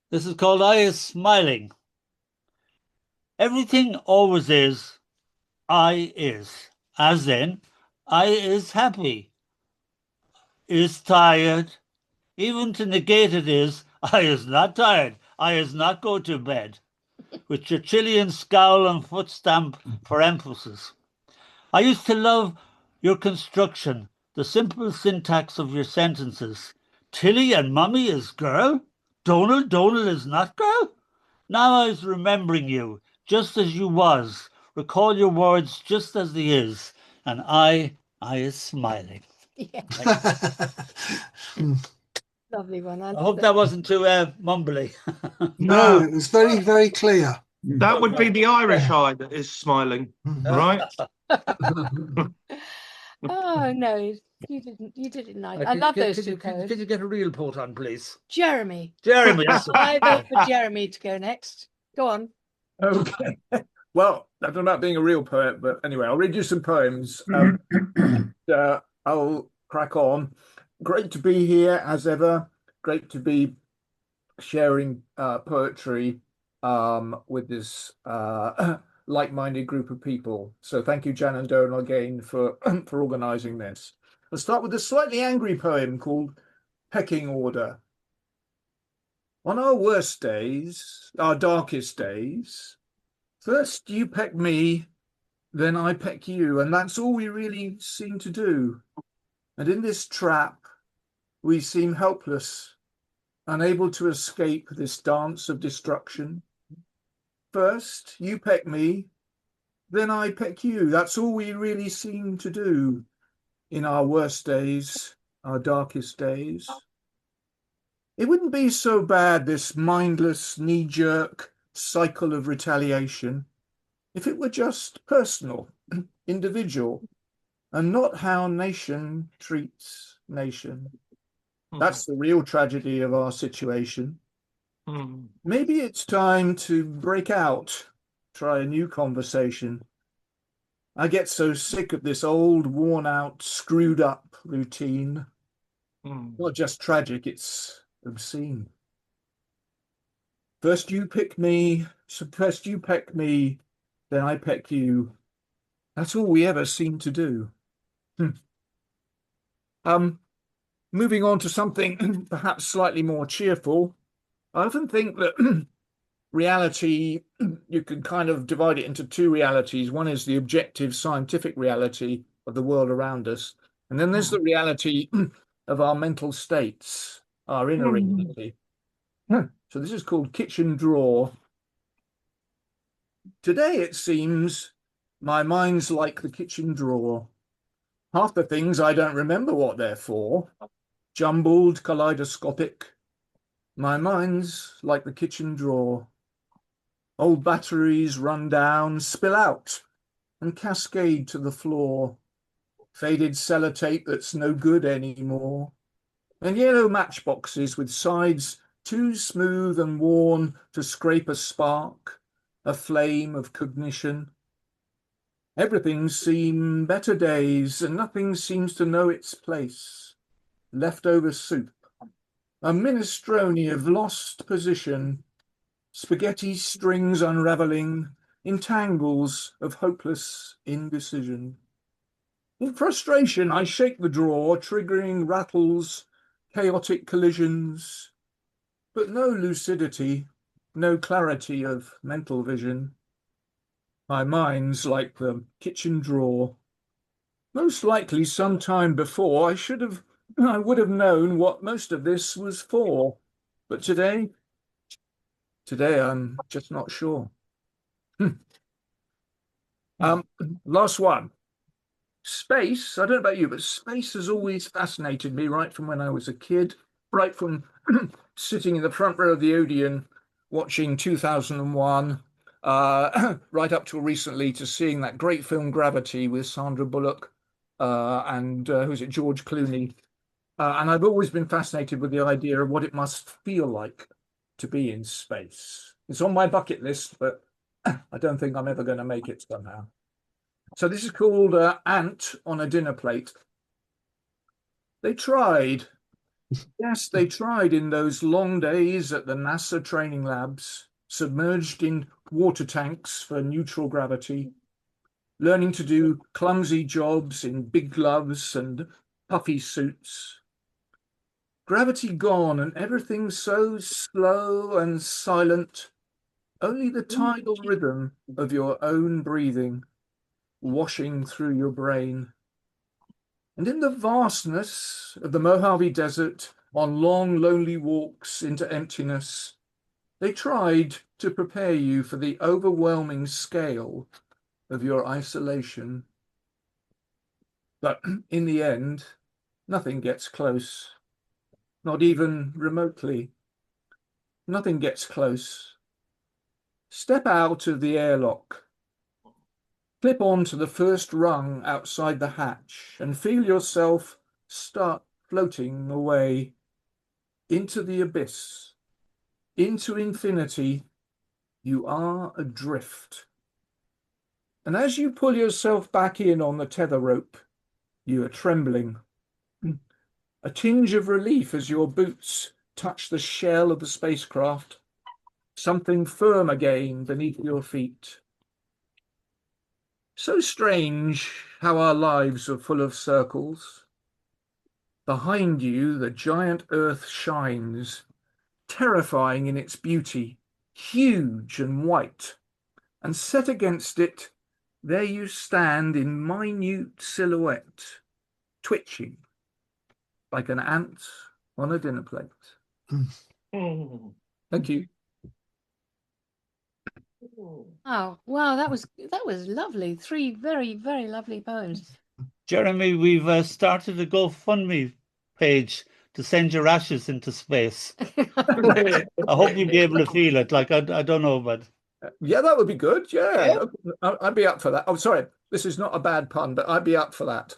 This is called I is smiling. Everything always is, I is. As in, I is happy, is tired. Even to negate it is, I is not tired, I is not go to bed, with Churchillian scowl and foot stamp for emphasis. I used to love your construction, the simple syntax of your sentences. Tilly and Mummy is girl? Donald is not girl? Now I was remembering you, just as you was. Recall your words just as they is. And I is smiling. Yeah, Hmm. lovely one. I hope that wasn't too mumbly. No, No, it was very, very clear. that would be the Irish eye that is smiling, right? Oh no, you didn't. You did it nice. I love those two poems. Could you get a real poet on, please? Jeremy. Jeremy, that's I vote for Jeremy to go next. Go on. Okay. Well, I don't know about being a real poet, but anyway, I'll read you some poems. I'll crack on. Great to be here as ever. Great to be sharing poetry with this like-minded group of people. So thank you, Jan and Donal, again for for organising this. I'll start with a slightly angry poem called Pecking Order. On our worst days, our darkest days, first you peck me, then I peck you, and that's all we really seem to do. And in this trap, we seem helpless, unable to escape this dance of destruction. First you peck me, then I peck you. That's all we really seem to do in our worst days, our darkest days. It wouldn't be so bad, this mindless, knee-jerk cycle of retaliation, if it were just personal, individual, and not how nation treats nation. That's the real tragedy of our situation. Maybe it's time to break out, try a new conversation. I get so sick of this old, worn-out, screwed-up routine. Not just tragic, it's obscene. First you peck me, then I peck you. That's all we ever seem to do. Moving on to something perhaps slightly more cheerful. I often think that reality, you can kind of divide it into two realities. One is the objective scientific reality of the world around us, and then there's the reality of our mental states, our inner reality. So this is called Kitchen Drawer. Today, it seems, my mind's like the kitchen drawer. Half the things I don't remember what they're for. Jumbled, kaleidoscopic. My mind's like the kitchen drawer. Old batteries run down, spill out, and cascade to the floor. Faded sellotape that's no good anymore. And yellow matchboxes with sides too smooth and worn to scrape a spark, a flame of cognition. Everything seem better days, and nothing seems to know its place. Leftover soup, a minestrone of lost position, spaghetti strings unraveling in tangles of hopeless indecision. In frustration, I shake the drawer, triggering rattles, chaotic collisions, but no lucidity, no clarity of mental vision. My mind's like the kitchen drawer. Most likely some time before I would have known what most of this was for. But today I'm just not sure. Last one. Space, I don't know about you, but space has always fascinated me right from when I was a kid, right from sitting in the front row of the Odeon watching 2001, right up till recently to seeing that great film Gravity with Sandra Bullock and who's it, George Clooney. And I've always been fascinated with the idea of what it must feel like to be in space. It's on my bucket list, but I don't think I'm ever going to make it somehow. So this is called Ant on a Dinner Plate. They tried. Yes, they tried in those long days at the NASA training labs, submerged in water tanks for neutral gravity, learning to do clumsy jobs in big gloves and puffy suits. Gravity gone and everything so slow and silent, only the tidal rhythm of your own breathing washing through your brain. And in the vastness of the Mojave Desert, on long, lonely walks into emptiness, they tried to prepare you for the overwhelming scale of your isolation. But in the end, nothing gets close, not even remotely. Nothing gets close. Step out of the airlock. Clip on to the first rung outside the hatch and feel yourself start floating away into the abyss, into infinity. You are adrift. And as you pull yourself back in on the tether rope, you are trembling. A tinge of relief as your boots touch the shell of the spacecraft, something firm again beneath your feet. So strange how our lives are full of circles. Behind you, the giant Earth shines, terrifying in its beauty, huge and white, and set against it, there you stand in minute silhouette, twitching like an ant on a dinner plate. Thank you. Oh, wow, that was lovely. Three very, very lovely poems. Jeremy, we've started a GoFundMe page to send your ashes into space. I hope you'll be able to feel it. Like, I don't know, but Yeah, that would be good. Yeah, I'd be up for that. Oh, sorry, this is not a bad pun, but I'd be up for that.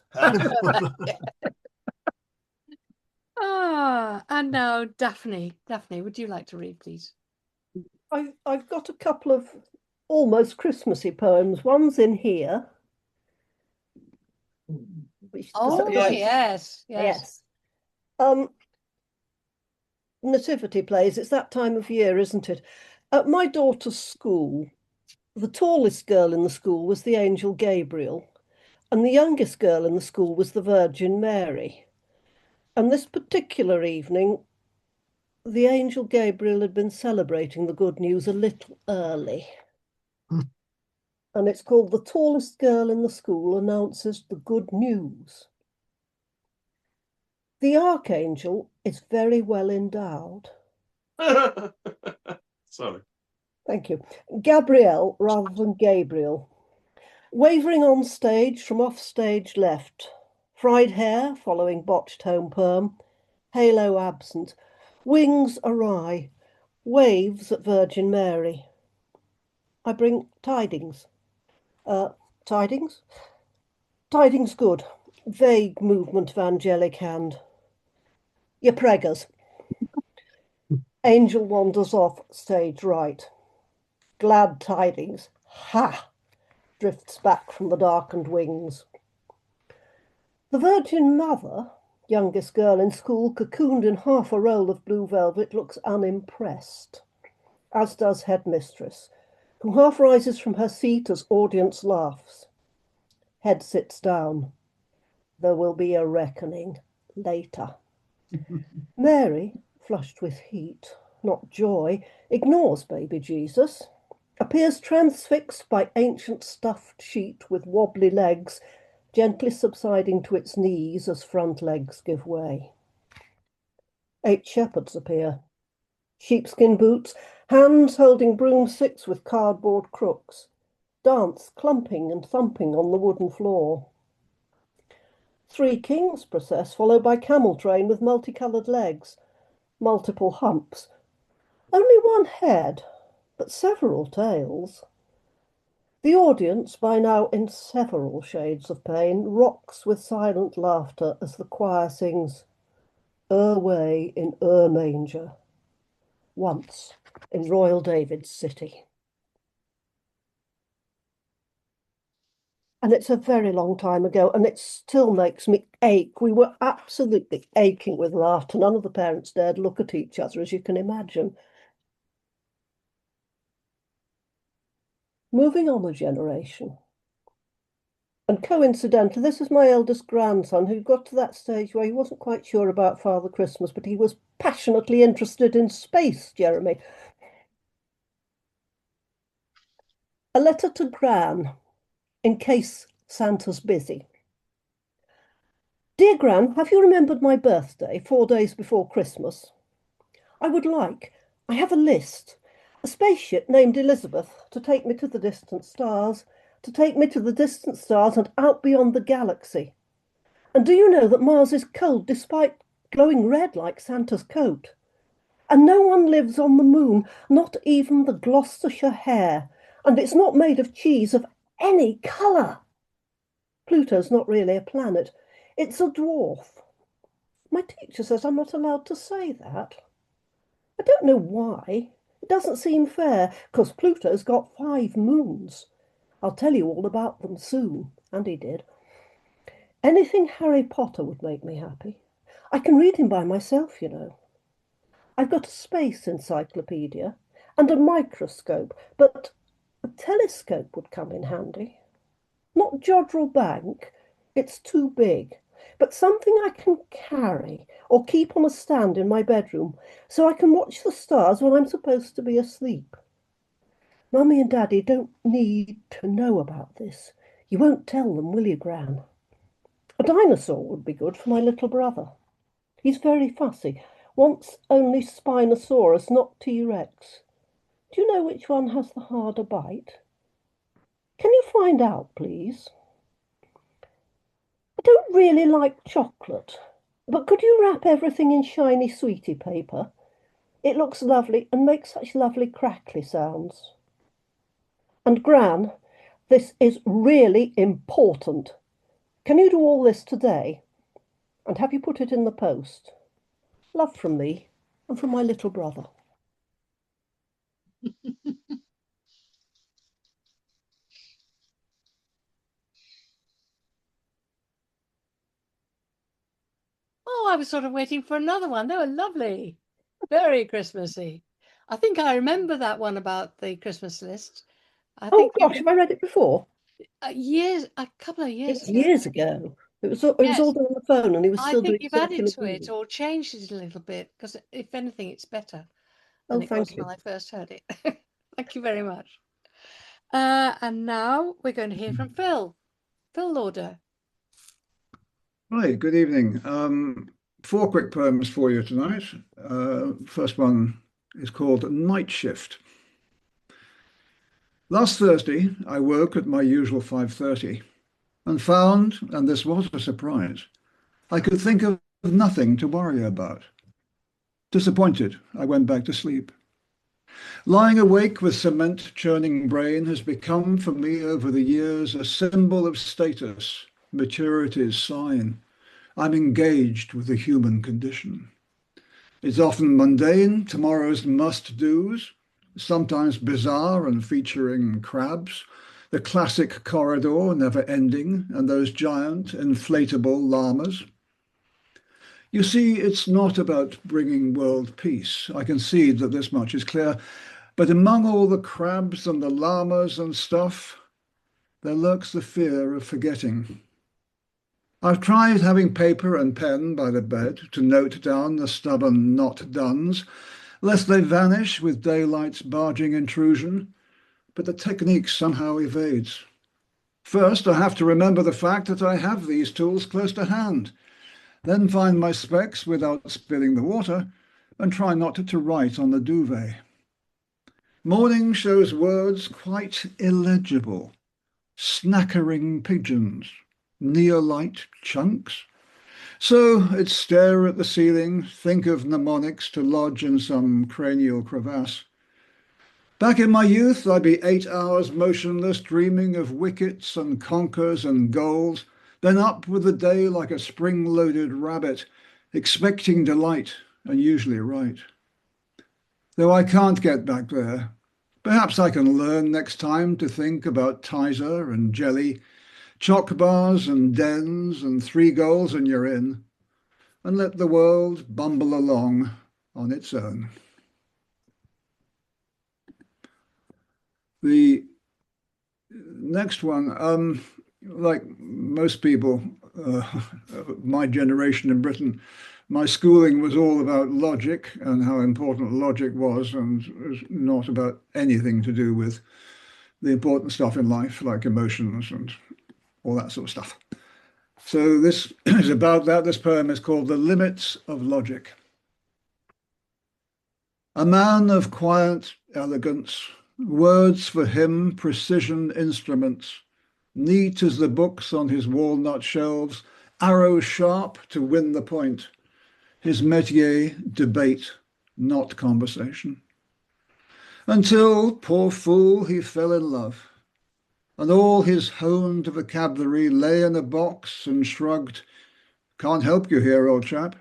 And now Daphne. Daphne, would you like to read, please? I've got a couple of almost Christmassy poems. One's in here. Oh, yes. Yes. Nativity plays. It's that time of year, isn't it? At my daughter's school, the tallest girl in the school was the angel Gabriel, and the youngest girl in the school was the Virgin Mary. And this particular evening, the angel Gabriel had been celebrating the good news a little early. And it's called The Tallest Girl in the School Announces the Good News. The archangel is very well endowed. Sorry. Thank you. Gabrielle rather than Gabriel. Wavering on stage from off stage left. Fried hair following botched home perm. Halo absent. Wings awry. Waves at Virgin Mary. I bring tidings. Tidings? Tidings good. Vague movement of angelic hand. Your preggers. Angel wanders off stage right. Glad tidings. Ha! Drifts back from the darkened wings. The Virgin Mother, youngest girl in school, cocooned in half a roll of blue velvet, looks unimpressed, as does headmistress, who half rises from her seat as audience laughs. Head sits down. There will be a reckoning later. Mary, flushed with heat, not joy, ignores baby Jesus, appears transfixed by ancient stuffed sheet with wobbly legs, gently subsiding to its knees as front legs give way. 8 shepherds appear. Sheepskin boots, hands holding broomsticks with cardboard crooks, dance clumping and thumping on the wooden floor. 3 kings process, followed by camel train with multicoloured legs, multiple humps. Only one head, but several tails. The audience, by now in several shades of pain, rocks with silent laughter as the choir sings, "Way in manger, once in Royal David's city." And it's a very long time ago, and it still makes me ache. We were absolutely aching with laughter. None of the parents dared look at each other, as you can imagine. Moving on a generation. And coincidentally, this is my eldest grandson who got to that stage where he wasn't quite sure about Father Christmas, but he was passionately interested in space, Jeremy. A letter to Gran, in case Santa's busy. Dear Gran, have you remembered my birthday 4 days before Christmas? I have a list, a spaceship named Elizabeth to take me to the distant stars, and out beyond the galaxy. And do you know that Mars is cold despite glowing red like Santa's coat? And no one lives on the moon, not even the Gloucestershire hare, and it's not made of cheese of any colour. Pluto's not really a planet, it's a dwarf. My teacher says I'm not allowed to say that. I don't know why. It doesn't seem fair, because Pluto's got 5 moons. I'll tell you all about them soon, and he did. Anything Harry Potter would make me happy. I can read him by myself, you know. I've got a space encyclopedia and a microscope, but a telescope would come in handy. Not Jodrell Bank, it's too big, but something I can carry or keep on a stand in my bedroom so I can watch the stars when I'm supposed to be asleep. Mummy and Daddy don't need to know about this. You won't tell them, will you, Gran? A dinosaur would be good for my little brother. He's very fussy. Wants only Spinosaurus, not T-Rex. Do you know which one has the harder bite? Can you find out, please? I don't really like chocolate, but could you wrap everything in shiny sweetie paper? It looks lovely and makes such lovely crackly sounds. And Gran, this is really important. Can you do all this today? And have you put it in the post? Love from me and from my little brother. Oh, I was sort of waiting for another one. They were lovely. Very Christmassy. I think I remember that one about the Christmas list. I Oh think gosh, have I read it before? a couple of years It's ago. years ago. It was all Yes. done on the phone, and he was I still think doing you've added circular to it reading. or changed it a little bit because, if anything, it's better Oh, than it was thank you. when I first heard it. Thank you very much. And now we're going to hear from Phil. Phil Lauder. Hi, good evening. 4 quick poems for you tonight. First one is called Night Shift. Last Thursday, I woke at my usual 5:30 and found, and this was a surprise, I could think of nothing to worry about. Disappointed, I went back to sleep. Lying awake with cement-churning brain has become for me over the years a symbol of status, maturity's sign. I'm engaged with the human condition. It's often mundane, tomorrow's must-dos, sometimes bizarre and featuring crabs, the classic corridor never ending, and those giant inflatable llamas. You see, it's not about bringing world peace. I concede that this much is clear, but among all the crabs and the llamas and stuff, there lurks the fear of forgetting. I've tried having paper and pen by the bed to note down the stubborn not dones, lest they vanish with daylight's barging intrusion, but the technique somehow evades. First, I have to remember the fact that I have these tools close to hand, then find my specs without spilling the water, and try not to write on the duvet. Morning shows words quite illegible, snackering pigeons, neolite chunks. So it's stare at the ceiling, think of mnemonics to lodge in some cranial crevasse. Back in my youth, I'd be 8 hours motionless, dreaming of wickets and conkers and goals, then up with the day like a spring-loaded rabbit, expecting delight and usually right. Though I can't get back there, perhaps I can learn next time to think about Tizer and jelly, choc bars and dens and 3 goals and you're in, and let the world bumble along on its own. The next one, like most people, my generation in Britain, my schooling was all about logic and how important logic was, and was not about anything to do with the important stuff in life, like emotions and all that sort of stuff. So this is about that. This poem is called The Limits of Logic. A man of quiet elegance, words for him precision instruments, neat as the books on his walnut shelves, arrow sharp to win the point. His métier, debate, not conversation. Until, poor fool, he fell in love, and all his honed vocabulary lay in a box and shrugged. Can't help you here, old chap.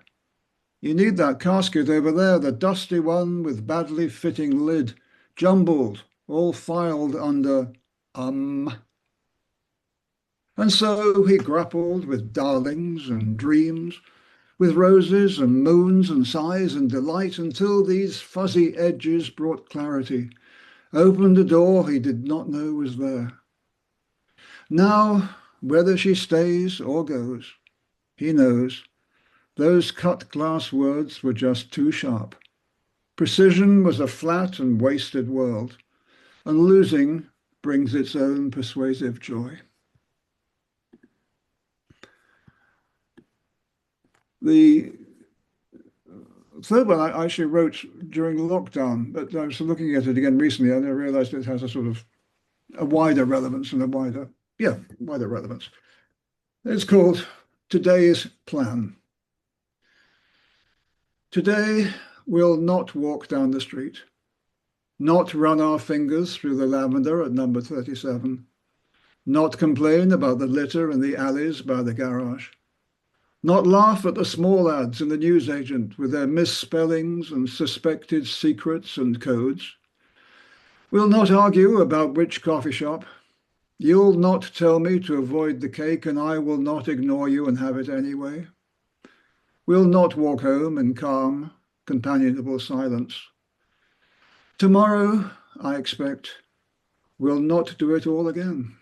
You need that casket over there, the dusty one with badly fitting lid, jumbled, all filed under And so he grappled with darlings and dreams, with roses and moons and sighs and delight, until these fuzzy edges brought clarity, opened a door he did not know was there. Now, whether she stays or goes, he knows those cut glass words were just too sharp. Precision was a flat and wasted world, and losing brings its own persuasive joy. The third one I actually wrote during lockdown, but I was looking at it again recently and I realized it has a sort of a wider relevance and wider relevance. It's called Today's Plan. Today, we'll not walk down the street, not run our fingers through the lavender at number 37, not complain about the litter in the alleys by the garage, not laugh at the small lads in the newsagent with their misspellings and suspected secrets and codes. We'll not argue about which coffee shop. You'll not tell me to avoid the cake, and I will not ignore you and have it anyway. We'll not walk home in calm, companionable silence. Tomorrow, I expect, we'll not do it all again.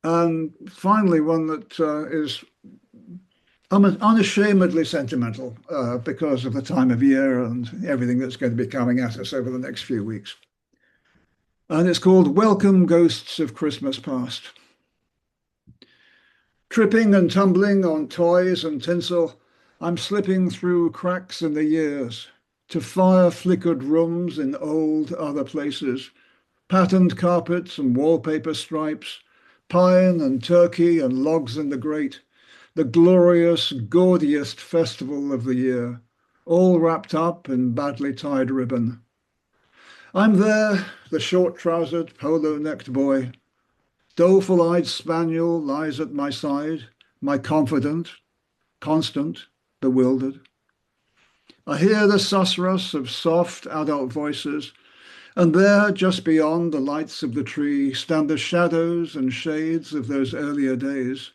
And finally, one that is unashamedly sentimental because of the time of year and everything that's going to be coming at us over the next few weeks. And it's called Welcome Ghosts of Christmas Past. Tripping and tumbling on toys and tinsel, I'm slipping through cracks in the years to fire-flickered rooms in old other places, patterned carpets and wallpaper stripes, pine and turkey and logs in the grate, the glorious, gaudiest festival of the year, all wrapped up in badly tied ribbon. I'm there, the short-trousered, polo-necked boy. Doleful-eyed spaniel lies at my side, my confidant, constant, bewildered. I hear the susurrus of soft adult voices, and there, just beyond the lights of the tree, stand the shadows and shades of those earlier days,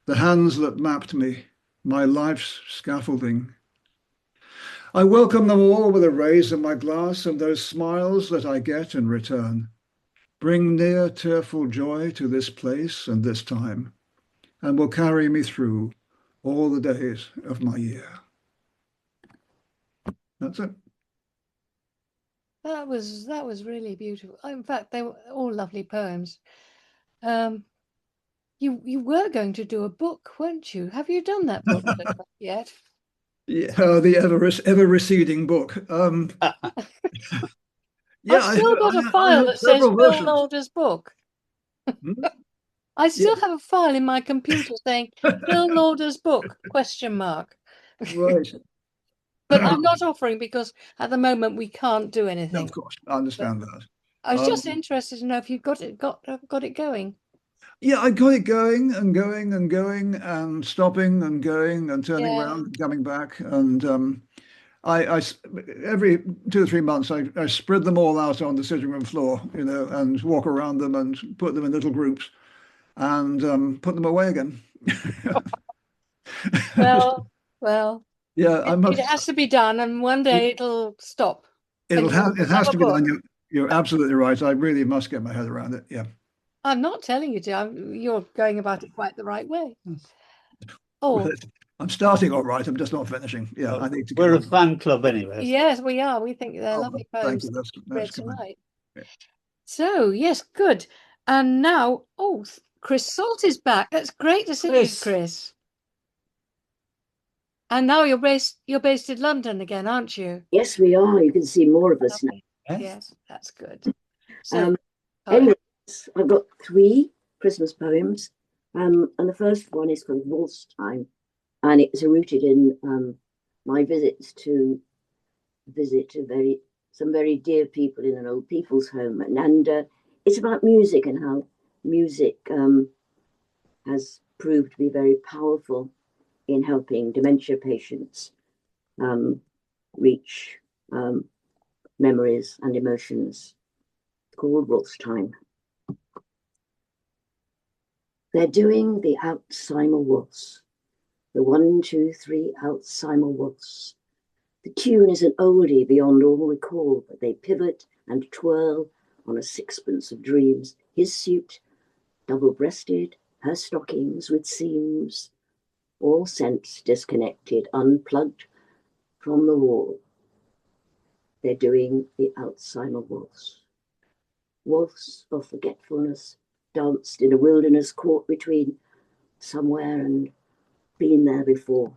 the hands that mapped me, my life's scaffolding. I welcome them all with a raise in my glass and those smiles that I get in return. Bring near tearful joy to this place and this time, and will carry me through all the days of my year. That's it. That was really beautiful. In fact, they were all lovely poems. You were going to do a book, weren't you? Have you done that book yet? Yeah, the ever receding book. Yeah, I've still got a file that says Phil Lauder's book. I still have a file in my computer saying Phil Lauder's book, ? Right. But I'm not offering because at the moment we can't do anything. No, of course, I understand that. I was just interested to know if you got it going. Yeah, I got it going and going and going and stopping and going and turning Yeah. around and coming back. And every 2 or 3 months, I spread them all out on the sitting room floor, and walk around them and put them in little groups and put them away again. Well, Yeah, I must. it has to be done, and one day it'll stop. It and has have a to be book. done. You're absolutely right. I really must get my head around it. Yeah. I'm not telling you to. You're going about it quite the right way. Oh, I'm starting all right. I'm just not finishing. Yeah, I need to. We're a fan club anyway. yes, we are. We think they're Oh, lovely thank poems you. read That's kind. tonight. Yeah. So, yes, good. And now, Chris Salt is back. That's great to see you, Chris. And now you're based in London again, aren't you? Yes, we are. You can see more of us now. Yes, that's good. So, Anyways, I've got 3 Christmas poems. And the first one is called Waltz Time. And it's rooted in my visits to visit some very dear people in an old people's home. And it's about music and how music has proved to be very powerful in helping dementia patients reach memories and emotions. It's called Waltz Time. They're doing the Alzheimer waltz, the 1, 2, 3 Alzheimer waltz. The tune is an oldie beyond all recall, but they pivot and twirl on a sixpence of dreams. His suit, double-breasted, her stockings with seams, all sense disconnected, unplugged from the wall. They're doing the Alzheimer waltz. Waltz of forgetfulness, danced in a wilderness caught between somewhere and been there before.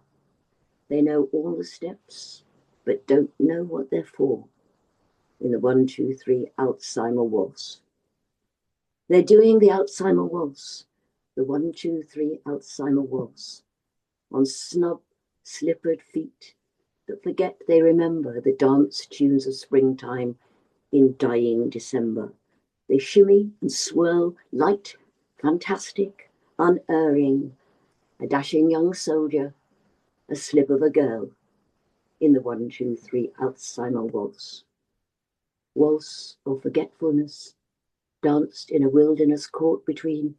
They know all the steps, but don't know what they're for in the 1, 2, 3 Alzheimer waltz. They're doing the Alzheimer waltz, the 1, 2, 3 Alzheimer waltz, on snub, slippered feet that forget they remember the dance tunes of springtime in dying December. They shimmy and swirl, light, fantastic, unerring, a dashing young soldier, a slip of a girl in the 1, 2, 3 Alzheimer waltz. Waltz of forgetfulness, danced in a wilderness caught between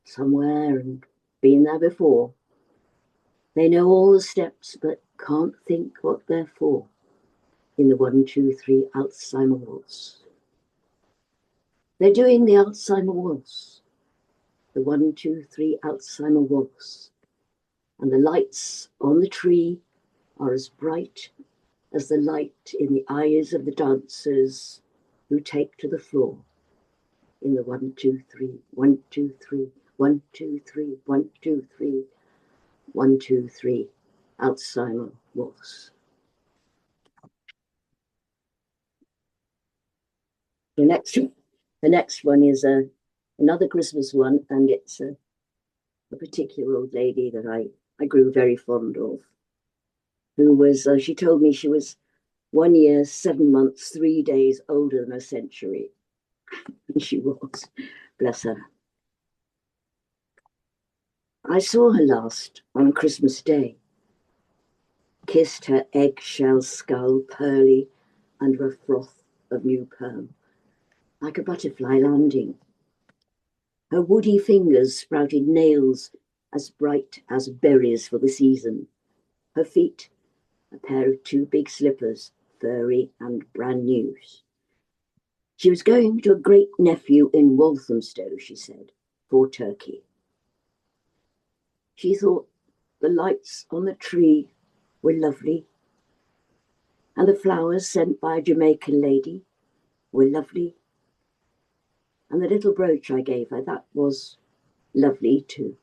somewhere and been there before. They know all the steps but can't think what they're for in the 1, 2, 3 Alzheimer waltz. They're doing the Alzheimer waltz, the 1, 2, 3 Alzheimer waltz, and the lights on the tree are as bright as the light in the eyes of the dancers who take to the floor in the 1, 2, 3, 1, 2, 3, 1, 2, 3, 1, 2, 3, 1, 2, 3 Alzheimer waltz. The next one is another Christmas one, and it's a particular old lady that I grew very fond of, who was, she told me she was 1 year, 7 months, 3 days older than a century. And she was, bless her. I saw her last on Christmas Day, kissed her eggshell skull pearly under a froth of new perm, like a butterfly landing. Her woody fingers sprouted nails as bright as berries for the season. Her feet, a pair of 2 big slippers, furry and brand new. She was going to a great nephew in Walthamstow, she said, for turkey. She thought the lights on the tree were lovely, and the flowers sent by a Jamaican lady were lovely, and the little brooch I gave her, that was lovely too.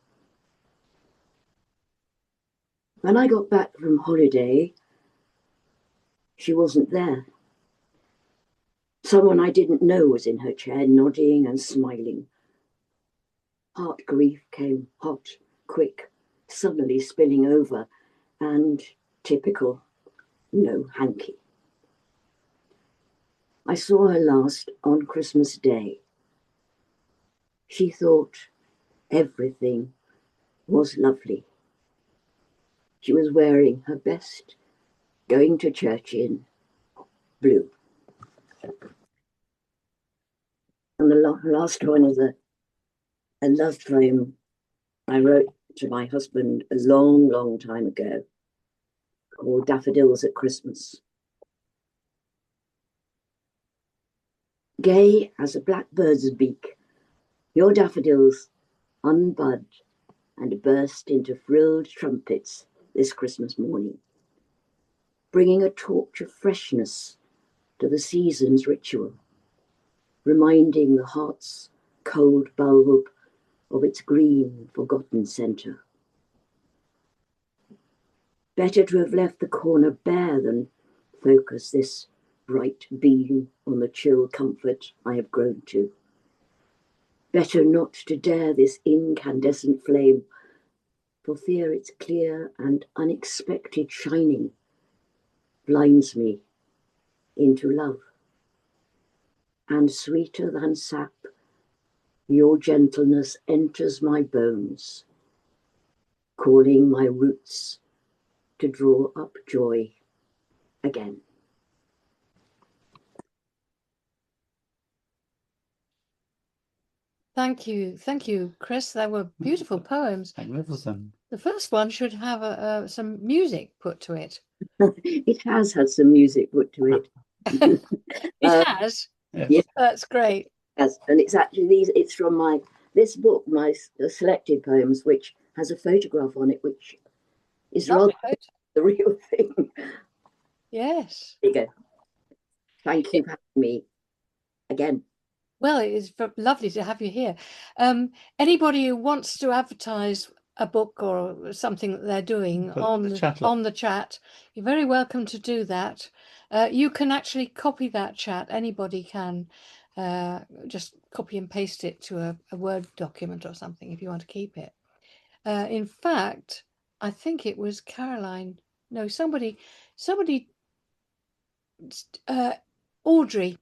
When I got back from holiday, she wasn't there. Someone I didn't know was in her chair, nodding and smiling. Heart grief came hot, quick, suddenly spilling over, and typical, no hanky. I saw her last on Christmas Day. She thought everything was lovely. She was wearing her best going to church in blue. And the last one is a love poem I wrote to my husband a long, long time ago, called Daffodils at Christmas. Gay as a blackbird's beak, your daffodils unbud and burst into frilled trumpets this Christmas morning, bringing a torch of freshness to the season's ritual, reminding the heart's cold bulb of its green, forgotten centre. Better to have left the corner bare than focus this bright beam on the chill comfort I have grown to. Better not to dare this incandescent flame, for fear its clear and unexpected shining blinds me into love. And sweeter than sap, your gentleness enters my bones, calling my roots to draw up joy again. Thank you, Chris. They were beautiful poems. Magnificent. The first one should have some music put to it. It has had some music put to it. It has. Yes. Yeah. That's great. Yes, and it's actually it's from this book, my selected poems, which has a photograph on it, which is Lovely rather photo. the real thing. Yes. There you go. Thank you for having me again. Well, it is lovely to have you here. Anybody who wants to advertise a book or something that they're doing Put on the chat up. on the chat, you're very welcome to do that. You can actually copy that chat. Anybody can just copy and paste it to a Word document or something if you want to keep it. In fact, I think it was Caroline. No, somebody, Audrey.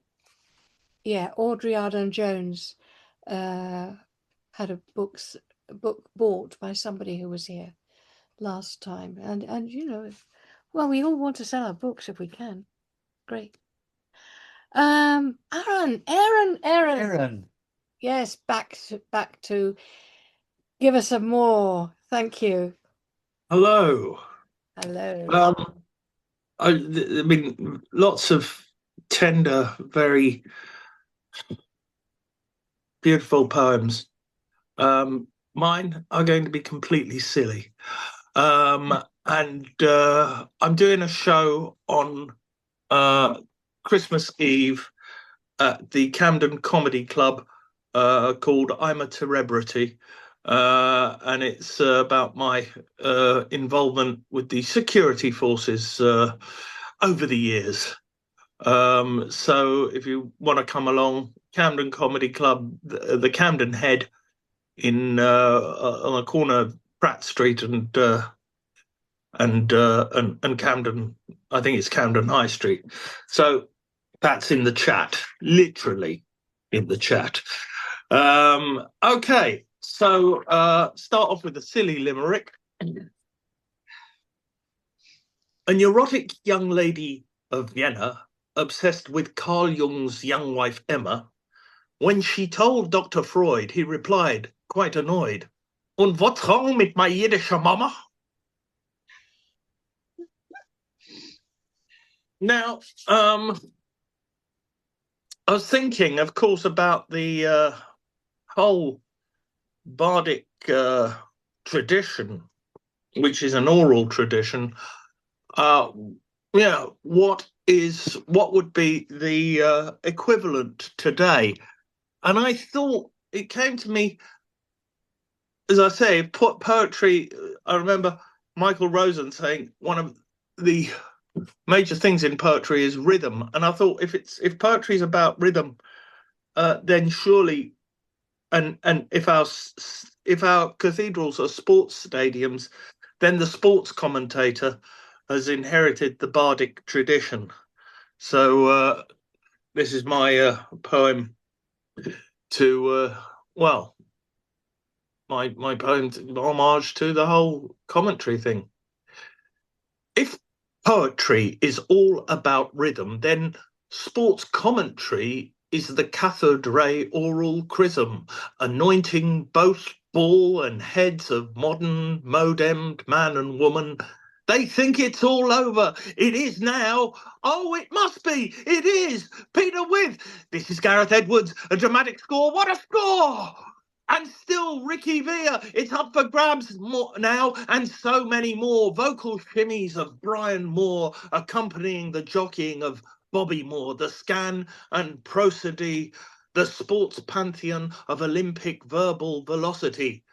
Yeah, Audrey Ardern Jones had a book bought by somebody who was here last time, and you know, well, we all want to sell our books if we can. Great. Aaron. Yes, back to give us some more. Thank you. Hello. Hello. I mean, lots of tender, very beautiful poems. Mine are going to be completely silly. And I'm doing a show on Christmas Eve at the Camden Comedy Club called I'm a Terebrity. And it's about my involvement with the security forces over the years. So if you want to come along, Camden Comedy Club, the Camden Head on the corner of Pratt Street and Camden, I think it's Camden High Street. So that's in the chat, literally in the chat. Okay, so start off with a silly limerick. A neurotic young lady of Vienna, obsessed with Carl Jung's young wife Emma, when she told Dr. Freud, he replied, quite annoyed, "Und what's wrong mit my Yiddish Mama?" Now, I was thinking, of course, about the whole bardic tradition, which is an oral tradition. What would be the equivalent today? And I thought, it came to me, as I say, poetry. I remember Michael Rosen saying one of the major things in poetry is rhythm, and I thought if poetry is about rhythm, then surely, and if our cathedrals are sports stadiums, then the sports commentator has inherited the bardic tradition. So this is my poem to my poem to homage to the whole commentary thing. If poetry is all about rhythm, then sports commentary is the cathode ray oral chrism, anointing both ball and heads of modern modemed man and woman. They think it's all over. It is now. Oh, it must be. It is. Peter With. This is Gareth Edwards. A dramatic score. What a score! And still Ricky Villa. It's up for grabs more now, and so many more. Vocal shimmies of Brian Moore accompanying the jockeying of Bobby Moore. The scan and prosody, the sports pantheon of Olympic verbal velocity.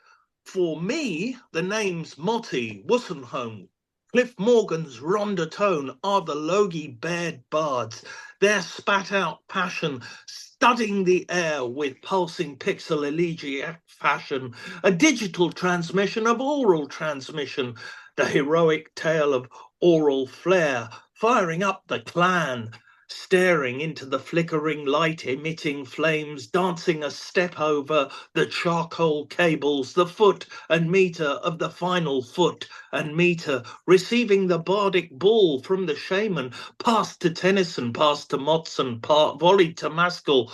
For me, the names Motti, Wussenholm, Cliff Morgan's Rhonda Tone are the Logie Baird bards. Their spat-out passion studding the air with pulsing pixel elegiac fashion, a digital transmission of oral transmission, the heroic tale of oral flair, firing up the clan, staring into the flickering light emitting flames, dancing a step over the charcoal cables, the foot and meter of the final foot and meter, receiving the bardic ball from the shaman, passed to Tennyson, passed to Motson, volleyed to Maskell,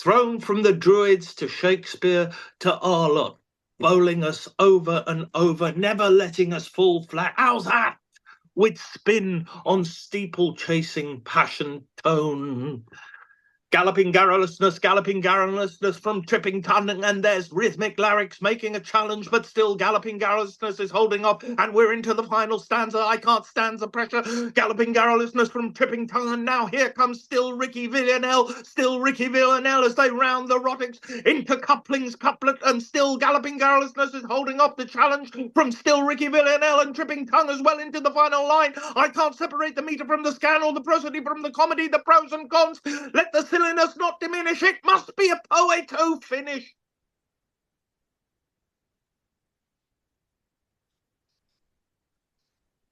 thrown from the Druids to Shakespeare to Arlott, bowling us over and over, never letting us fall flat. How's that? With spin on steeple-chasing passion tone. Galloping garrulousness from tripping tongue, and there's rhythmic larynx making a challenge, but still galloping garrulousness is holding up, and we're into the final stanza. I can't stand the pressure. Galloping garrulousness from tripping tongue, and now here comes still Ricky Villanelle as they round the rhotics into couplings, couplet, and still galloping garrulousness is holding up the challenge from still Ricky Villanelle and tripping tongue as well into the final line. I can't separate the meter from the scan or the prosody from the comedy, the pros and cons. Let the silliness not diminish. It must be a poet who finish.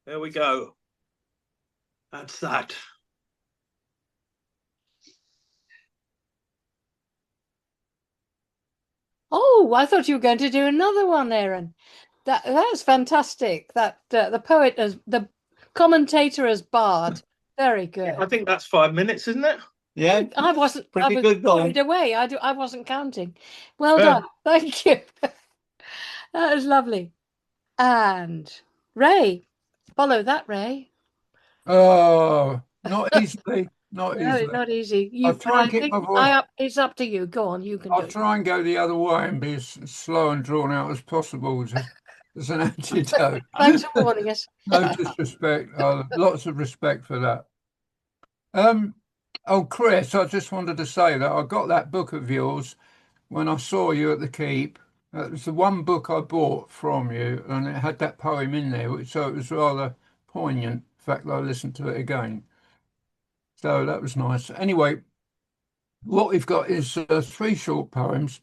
There we go. That's that. Oh, I thought you were going to do another one, Aaron. That's fantastic. That the poet as the commentator as bard. Very good. I think that's 5 minutes, isn't it? Yeah, I wasn't pretty I was good going. carried away. I wasn't counting. Well Yeah. done. Thank you. That was lovely. And Ray, follow that, Ray. Oh, not easily. Not No, easily. not easy. You I'll try and keep my voice. it's up to you. Go on, you can I'll do it. try and go the other way and be as slow and drawn out as possible as an antidote. Thanks for warning us. No disrespect. Lots of respect for that. Oh, Chris, I just wanted to say that I got that book of yours when I saw you at the Keep. It was the one book I bought from you, and it had that poem in there, so it was rather poignant. In fact, I listened to it again. So that was nice. Anyway, what we've got is 3 short poems.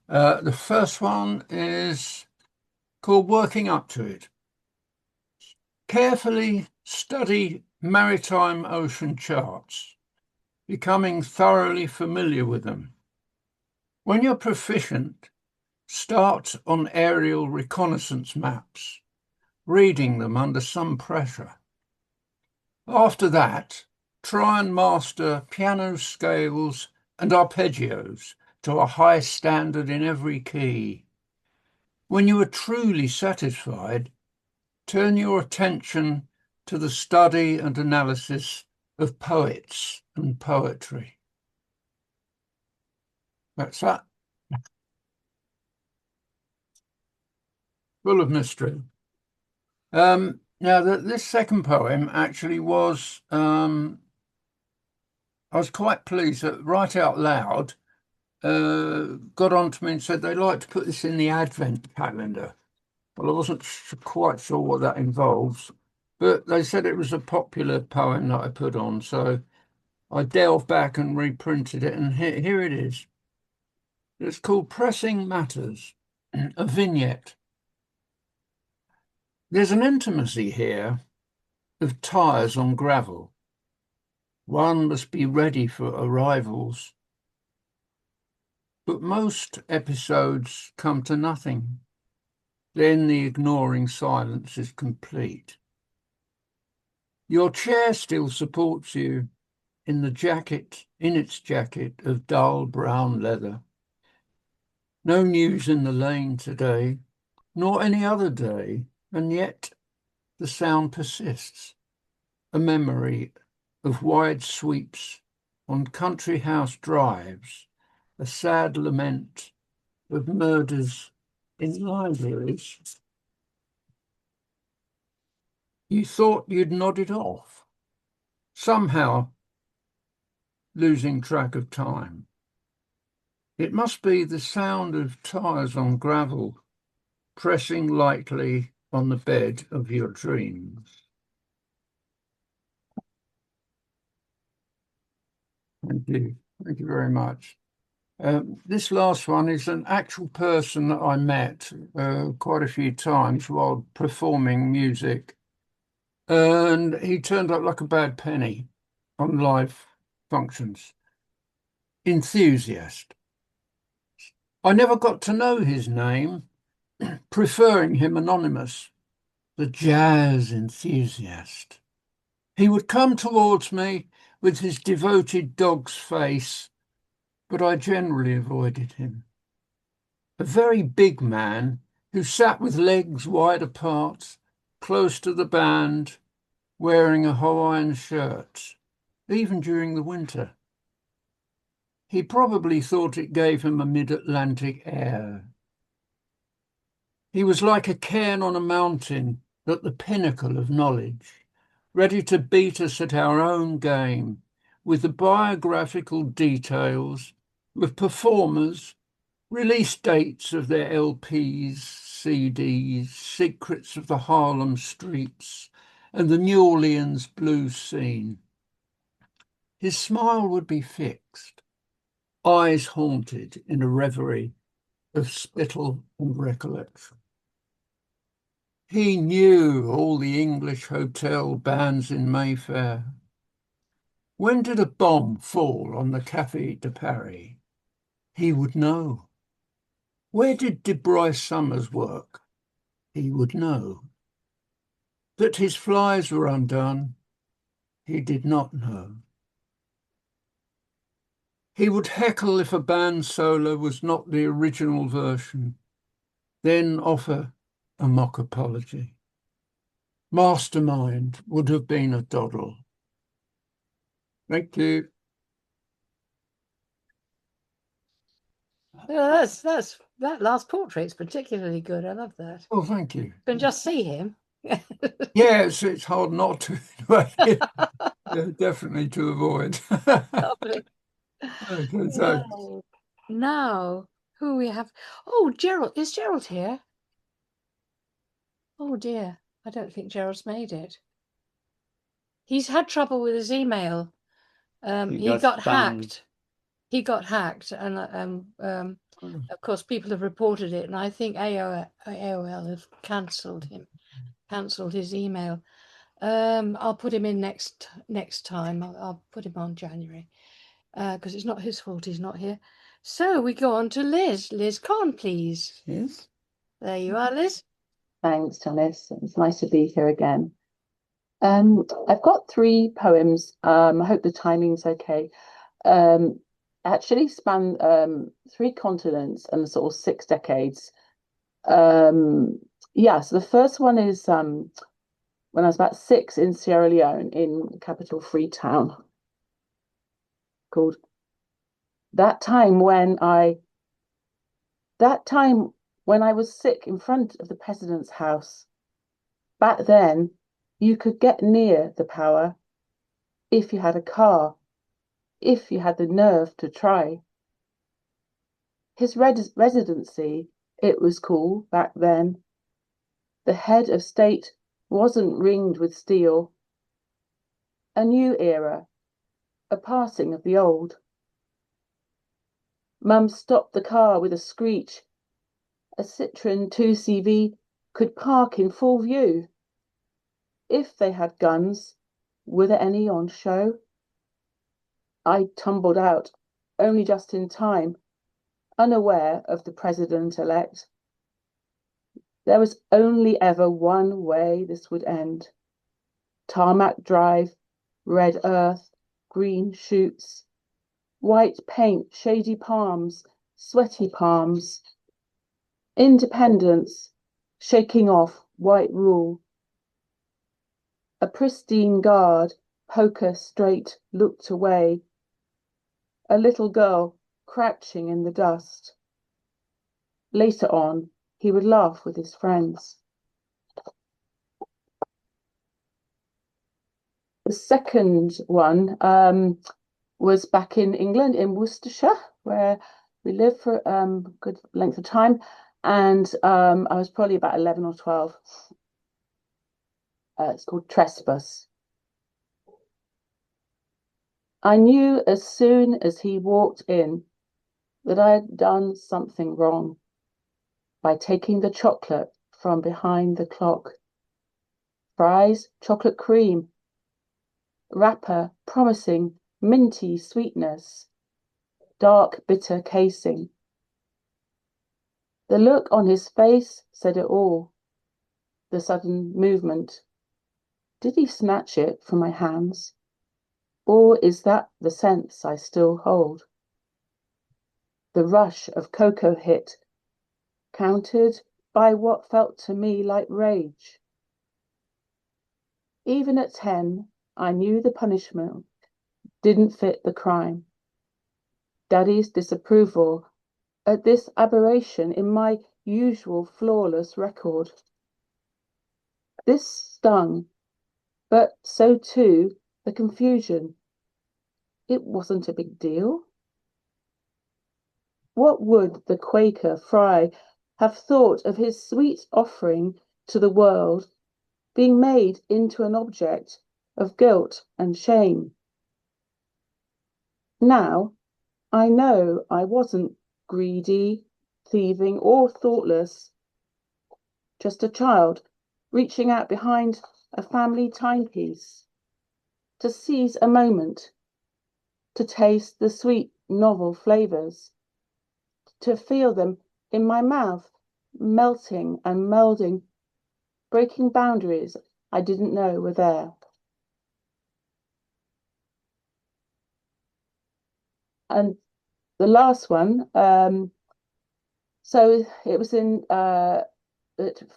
The first one is called Working Up to It. Carefully study maritime ocean charts, becoming thoroughly familiar with them. When you're proficient, start on aerial reconnaissance maps, reading them under some pressure. After that, try and master piano scales and arpeggios to a high standard in every key. When you are truly satisfied, turn your attention to the study and analysis of poets and poetry. That's that. Full of mystery. Now, this second poem actually was, I was quite pleased that Write Out Loud got on to me and said they'd like to put this in the Advent calendar. Well, I wasn't quite sure what that involves, but they said it was a popular poem that I put on, so I delved back and reprinted it, and here it is. It's called Pressing Matters, a vignette. There's an intimacy here of tyres on gravel. One must be ready for arrivals. But most episodes come to nothing. Then the ignoring silence is complete. Your chair still supports you in its jacket of dull brown leather. No news in the lane today, nor any other day, and yet the sound persists, a memory of wide sweeps on country house drives, a sad lament of murders in libraries. You thought you'd nodded off, somehow losing track of time. It must be the sound of tyres on gravel pressing lightly on the bed of your dreams. Thank you. Thank you very much. This last one is an actual person that I met quite a few times while performing music. And he turned up like a bad penny on live functions. Enthusiast. I never got to know his name, preferring him anonymous, the jazz enthusiast. He would come towards me with his devoted dog's face, but I generally avoided him. A very big man who sat with legs wide apart, close to the band, wearing a Hawaiian shirt, even during the winter. He probably thought it gave him a mid-Atlantic air. He was like a cairn on a mountain at the pinnacle of knowledge, ready to beat us at our own game, with the biographical details of performers, release dates of their LPs, CDs, secrets of the Harlem streets, and the New Orleans blues scene. His smile would be fixed, eyes haunted in a reverie of spittle and recollection. He knew all the English hotel bands in Mayfair. When did a bomb fall on the Café de Paris? He would know. Where did De Bryce Summers work? He would know. That his flies were undone, he did not know. He would heckle if a band solo was not the original version, then offer a mock apology. Mastermind would have been a doddle. Thank you. Yeah, that last portrait's particularly good. I love that. Oh, thank you. You can just see him. Yeah, it's hard not to. Yeah, definitely to avoid. Lovely. Okay, so Well, now, who we have? Oh, Gerald. Is Gerald here? Oh dear. I don't think Gerald's made it. He's had trouble with his email. He got hacked. He got hacked, and of course, people have reported it. And I think AOL have cancelled his email. I'll put him in next time. I'll put him on January because it's not his fault he's not here. So we go on to Liz. Liz Conn, please. yes. There you are, Liz. Thanks, Janice. It's nice to be here again. I've got 3 poems. I hope the timing's okay. Actually span 3 continents and sort of 6 decades. So the first one is when I was about 6 in Sierra Leone in capital Freetown, called That Time When I Was Sick in front of the president's house. Back then, you could get near the power if you had a car, if you had the nerve to try. His residency, it was cool back then. The head of state wasn't ringed with steel. A new era, a passing of the old. Mum stopped the car with a screech. A Citroen 2CV could park in full view. If they had guns, were there any on show? I tumbled out, only just in time, unaware of the president-elect. There was only ever one way this would end. tarmac drive, red earth, green shoots, white paint, shady palms, sweaty palms, independence, shaking off white rule. A pristine guard, poker straight, looked away. A little girl crouching in the dust. Later on, he would laugh with his friends. The second one was back in England, in Worcestershire, where we lived for a good length of time. And I was probably about 11 or 12. It's called Trespass. I knew as soon as he walked in that I had done something wrong by taking the chocolate from behind the clock. Fries, chocolate cream, wrapper promising minty sweetness, dark bitter casing. The look on his face said it all. The sudden movement. Did he snatch it from my hands? Or is that the sense I still hold? The rush of cocoa hit, countered by what felt to me like rage. Even at 10, I knew the punishment didn't fit the crime. Daddy's disapproval at this aberration in my usual flawless record. This stung, but so too the confusion. It wasn't a big deal. What would the Quaker Fry have thought of his sweet offering to the world being made into an object of guilt and shame? Now, I know I wasn't greedy, thieving, or thoughtless, just a child reaching out behind a family timepiece to seize a moment, to taste the sweet, novel flavours, to feel them in my mouth, melting and melding, breaking boundaries I didn't know were there. And the last one, so it was in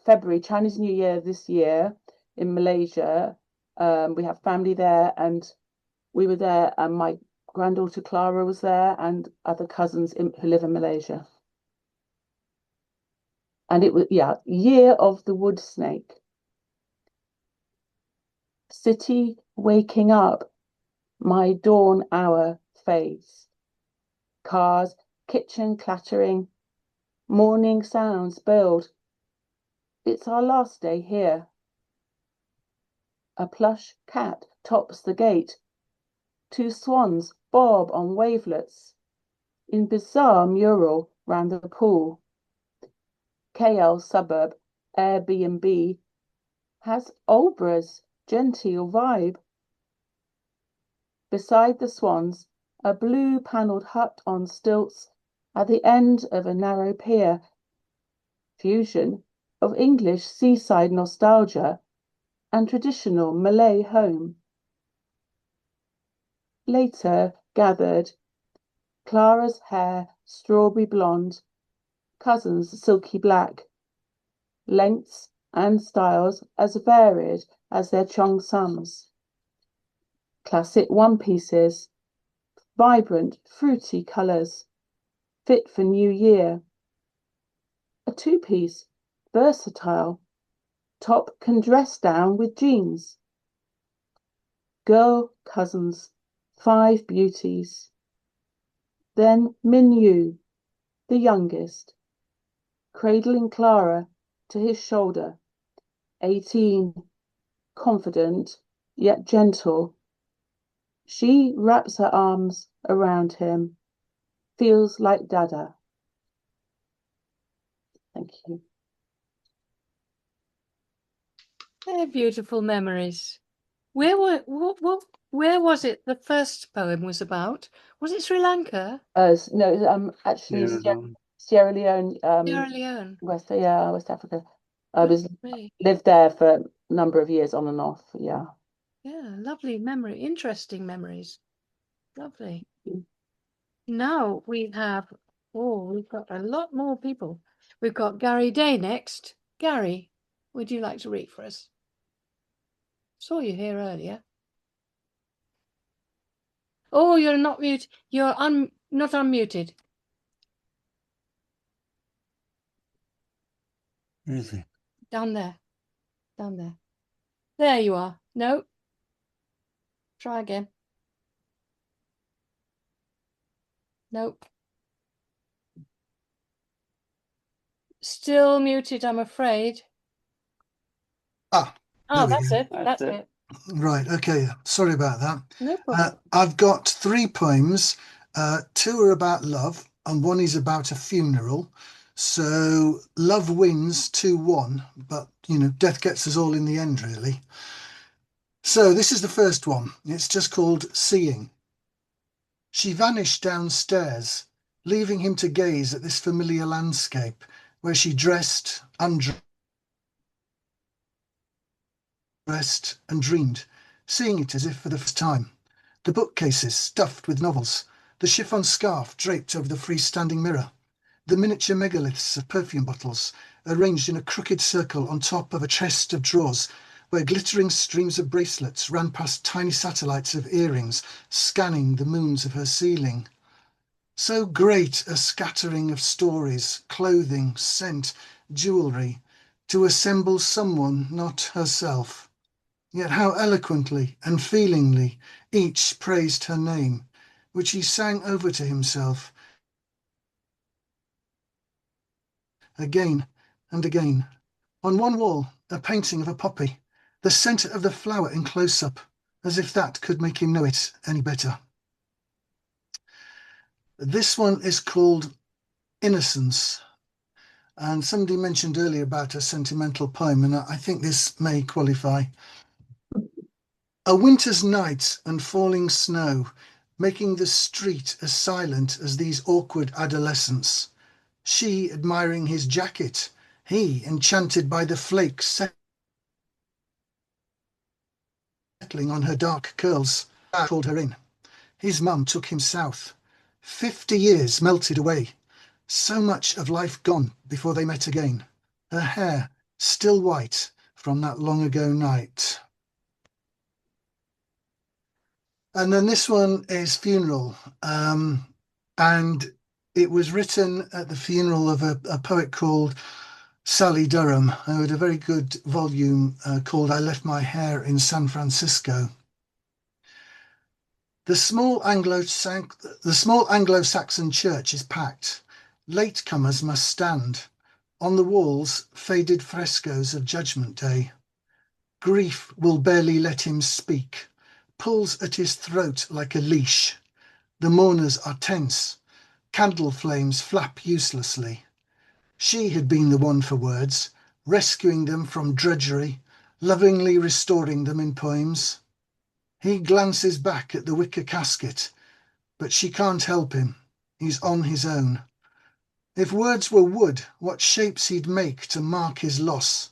February, Chinese New Year this year in Malaysia. We have family there, and we were there, and my granddaughter Clara was there, and other cousins who live in Malaysia. And it was, Year of the Wood Snake. City waking up, my dawn hour fades. Cars, kitchen clattering, morning sounds build. It's our last day here. A plush cat tops the gate. 2 swans bob on wavelets in bizarre mural round the pool. KL suburb Airbnb has Albra's genteel vibe. Beside the swans, a blue panelled hut on stilts at the end of a narrow pier. Fusion of English seaside nostalgia and traditional Malay home. Later gathered, Clara's hair strawberry blonde, cousins silky black, lengths and styles as varied as their cheongsams. Classic one-pieces, vibrant fruity colours, fit for New Year. A 2-piece, versatile, top can dress down with jeans. Girl cousins, 5 beauties. Then Min Yu, the youngest, cradling Clara to his shoulder, 18, confident yet gentle. She wraps her arms around him, feels like Dada. Thank you. They're beautiful memories. Where was it the first poem was about? Was it Sri Lanka? No, actually Sierra Leone, Sierra Leone. West Africa. I Goodness me. lived there for a number of years on and off. Yeah. Yeah, lovely memory, interesting memories. Lovely. Now we've got a lot more people. We've got Gary Day next. Gary, would you like to read for us? Saw you here earlier. Oh, you're not mute. You're not unmuted. Where is he? Down there. Down there. There you are. No. Try again. Nope. Still muted, I'm afraid. Ah, Oh, there we that's go. it. That's it. Right. Okay. Sorry about that. No problem. I've got 3 poems. 2 are about love, and 1 is about a funeral. So love wins 2-1, but death gets us all in the end, really. So this is the first one. It's just called Seeing. She vanished downstairs, leaving him to gaze at this familiar landscape where she dressed, undressed, and dreamed, seeing it as if for the first time. The bookcases stuffed with novels, the chiffon scarf draped over the freestanding mirror, the miniature megaliths of perfume bottles arranged in a crooked circle on top of a chest of drawers where glittering streams of bracelets ran past tiny satellites of earrings scanning the moons of her ceiling. So great a scattering of stories, clothing, scent, jewellery, to assemble someone not herself. Yet how eloquently and feelingly each praised her name, which he sang over to himself again and again. On one wall, a painting of a poppy, the centre of the flower in close-up, as if that could make him know it any better. This one is called Innocence. And somebody mentioned earlier about a sentimental poem, and I think this may qualify. A winter's night and falling snow, making the street as silent as these awkward adolescents. She admiring his jacket, he enchanted by the flakes settling on her dark curls. Dad called her in. His mum took him south. 50 years melted away. So much of life gone before they met again. Her hair still white from that long ago night. And then this one is Funeral. And it was written at the funeral of a poet called Sally Durham, who had a very good volume called I Left My Hair in San Francisco. The small Anglo-Saxon church is packed. Latecomers must stand. On the walls, faded frescoes of Judgment Day. Grief will barely let him speak, pulls at his throat like a leash. The mourners are tense. Candle flames flap uselessly. She had been the one for words, rescuing them from drudgery, lovingly restoring them in poems. He glances back at the wicker casket, but she can't help him. He's on his own. If words were wood, what shapes he'd make to mark his loss.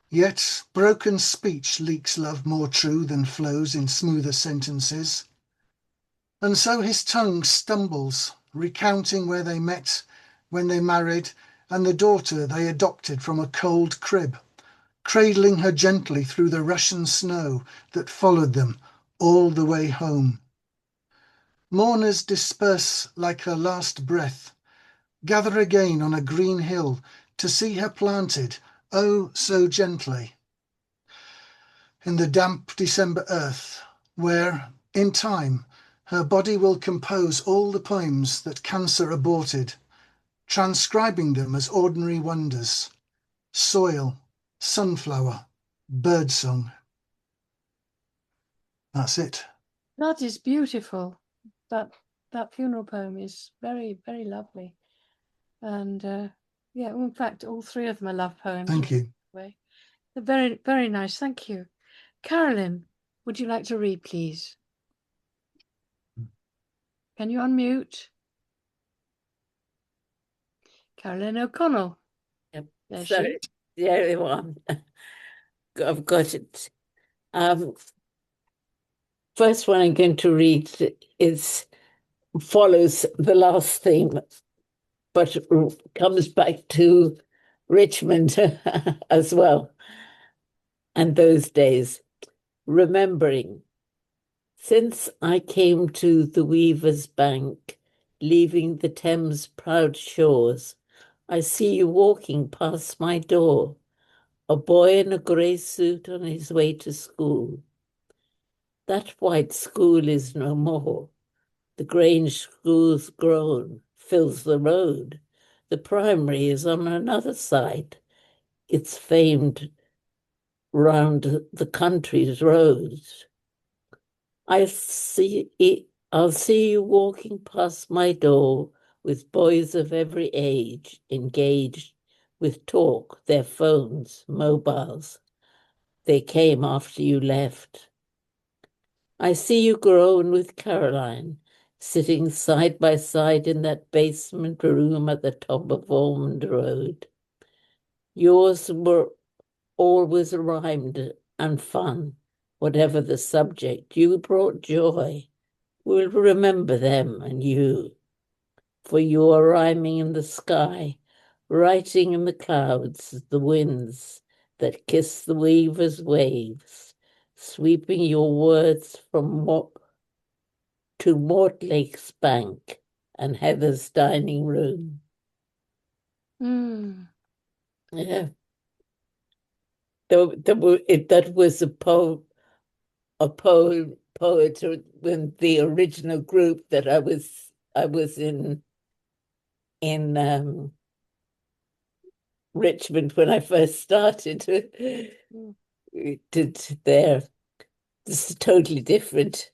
Yet broken speech leaks love more true than flows in smoother sentences. And so his tongue stumbles, recounting where they met, when they married, and the daughter they adopted from a cold crib, cradling her gently through the Russian snow that followed them all the way home. Mourners disperse like her last breath, gather again on a green hill to see her planted, oh so gently, in the damp December earth, where, in time, her body will compose all the poems that cancer aborted, transcribing them as ordinary wonders: soil, sunflower, birdsong. That's it. That is beautiful. That funeral poem is very, very lovely. And yeah, in fact, all 3 of them are love poems. Thank you. They're very, very nice. Thank you. Carolyn, would you like to read, please? Can you unmute? Carolyn O'Connell. Yep. There Sorry, the only one. I've got it. first one I'm going to read follows the last theme, but comes back to Richmond as well, and those days. Remembering, since I came to the Weaver's Bank, leaving the Thames' proud shores, I see you walking past my door, a boy in a grey suit on his way to school. That white school is no more. The Grange school's grown, fills the road. The primary is on another side. It's famed round the country's roads. I'll see you walking past my door with boys of every age engaged with talk, their phones, mobiles. They came after you left. I see you grown with Caroline, sitting side by side in that basement room at the top of Ormond Road. Yours were always rhymed and fun, whatever the subject. You brought joy. We'll remember them and you, for you are rhyming in the sky, writing in the clouds, the winds that kiss the weaver's waves, sweeping your words from to Mortlake's bank and Heather's dining room. Yeah. That was a poet when the original group that I was in Richmond when I first started. We did there. This is totally different,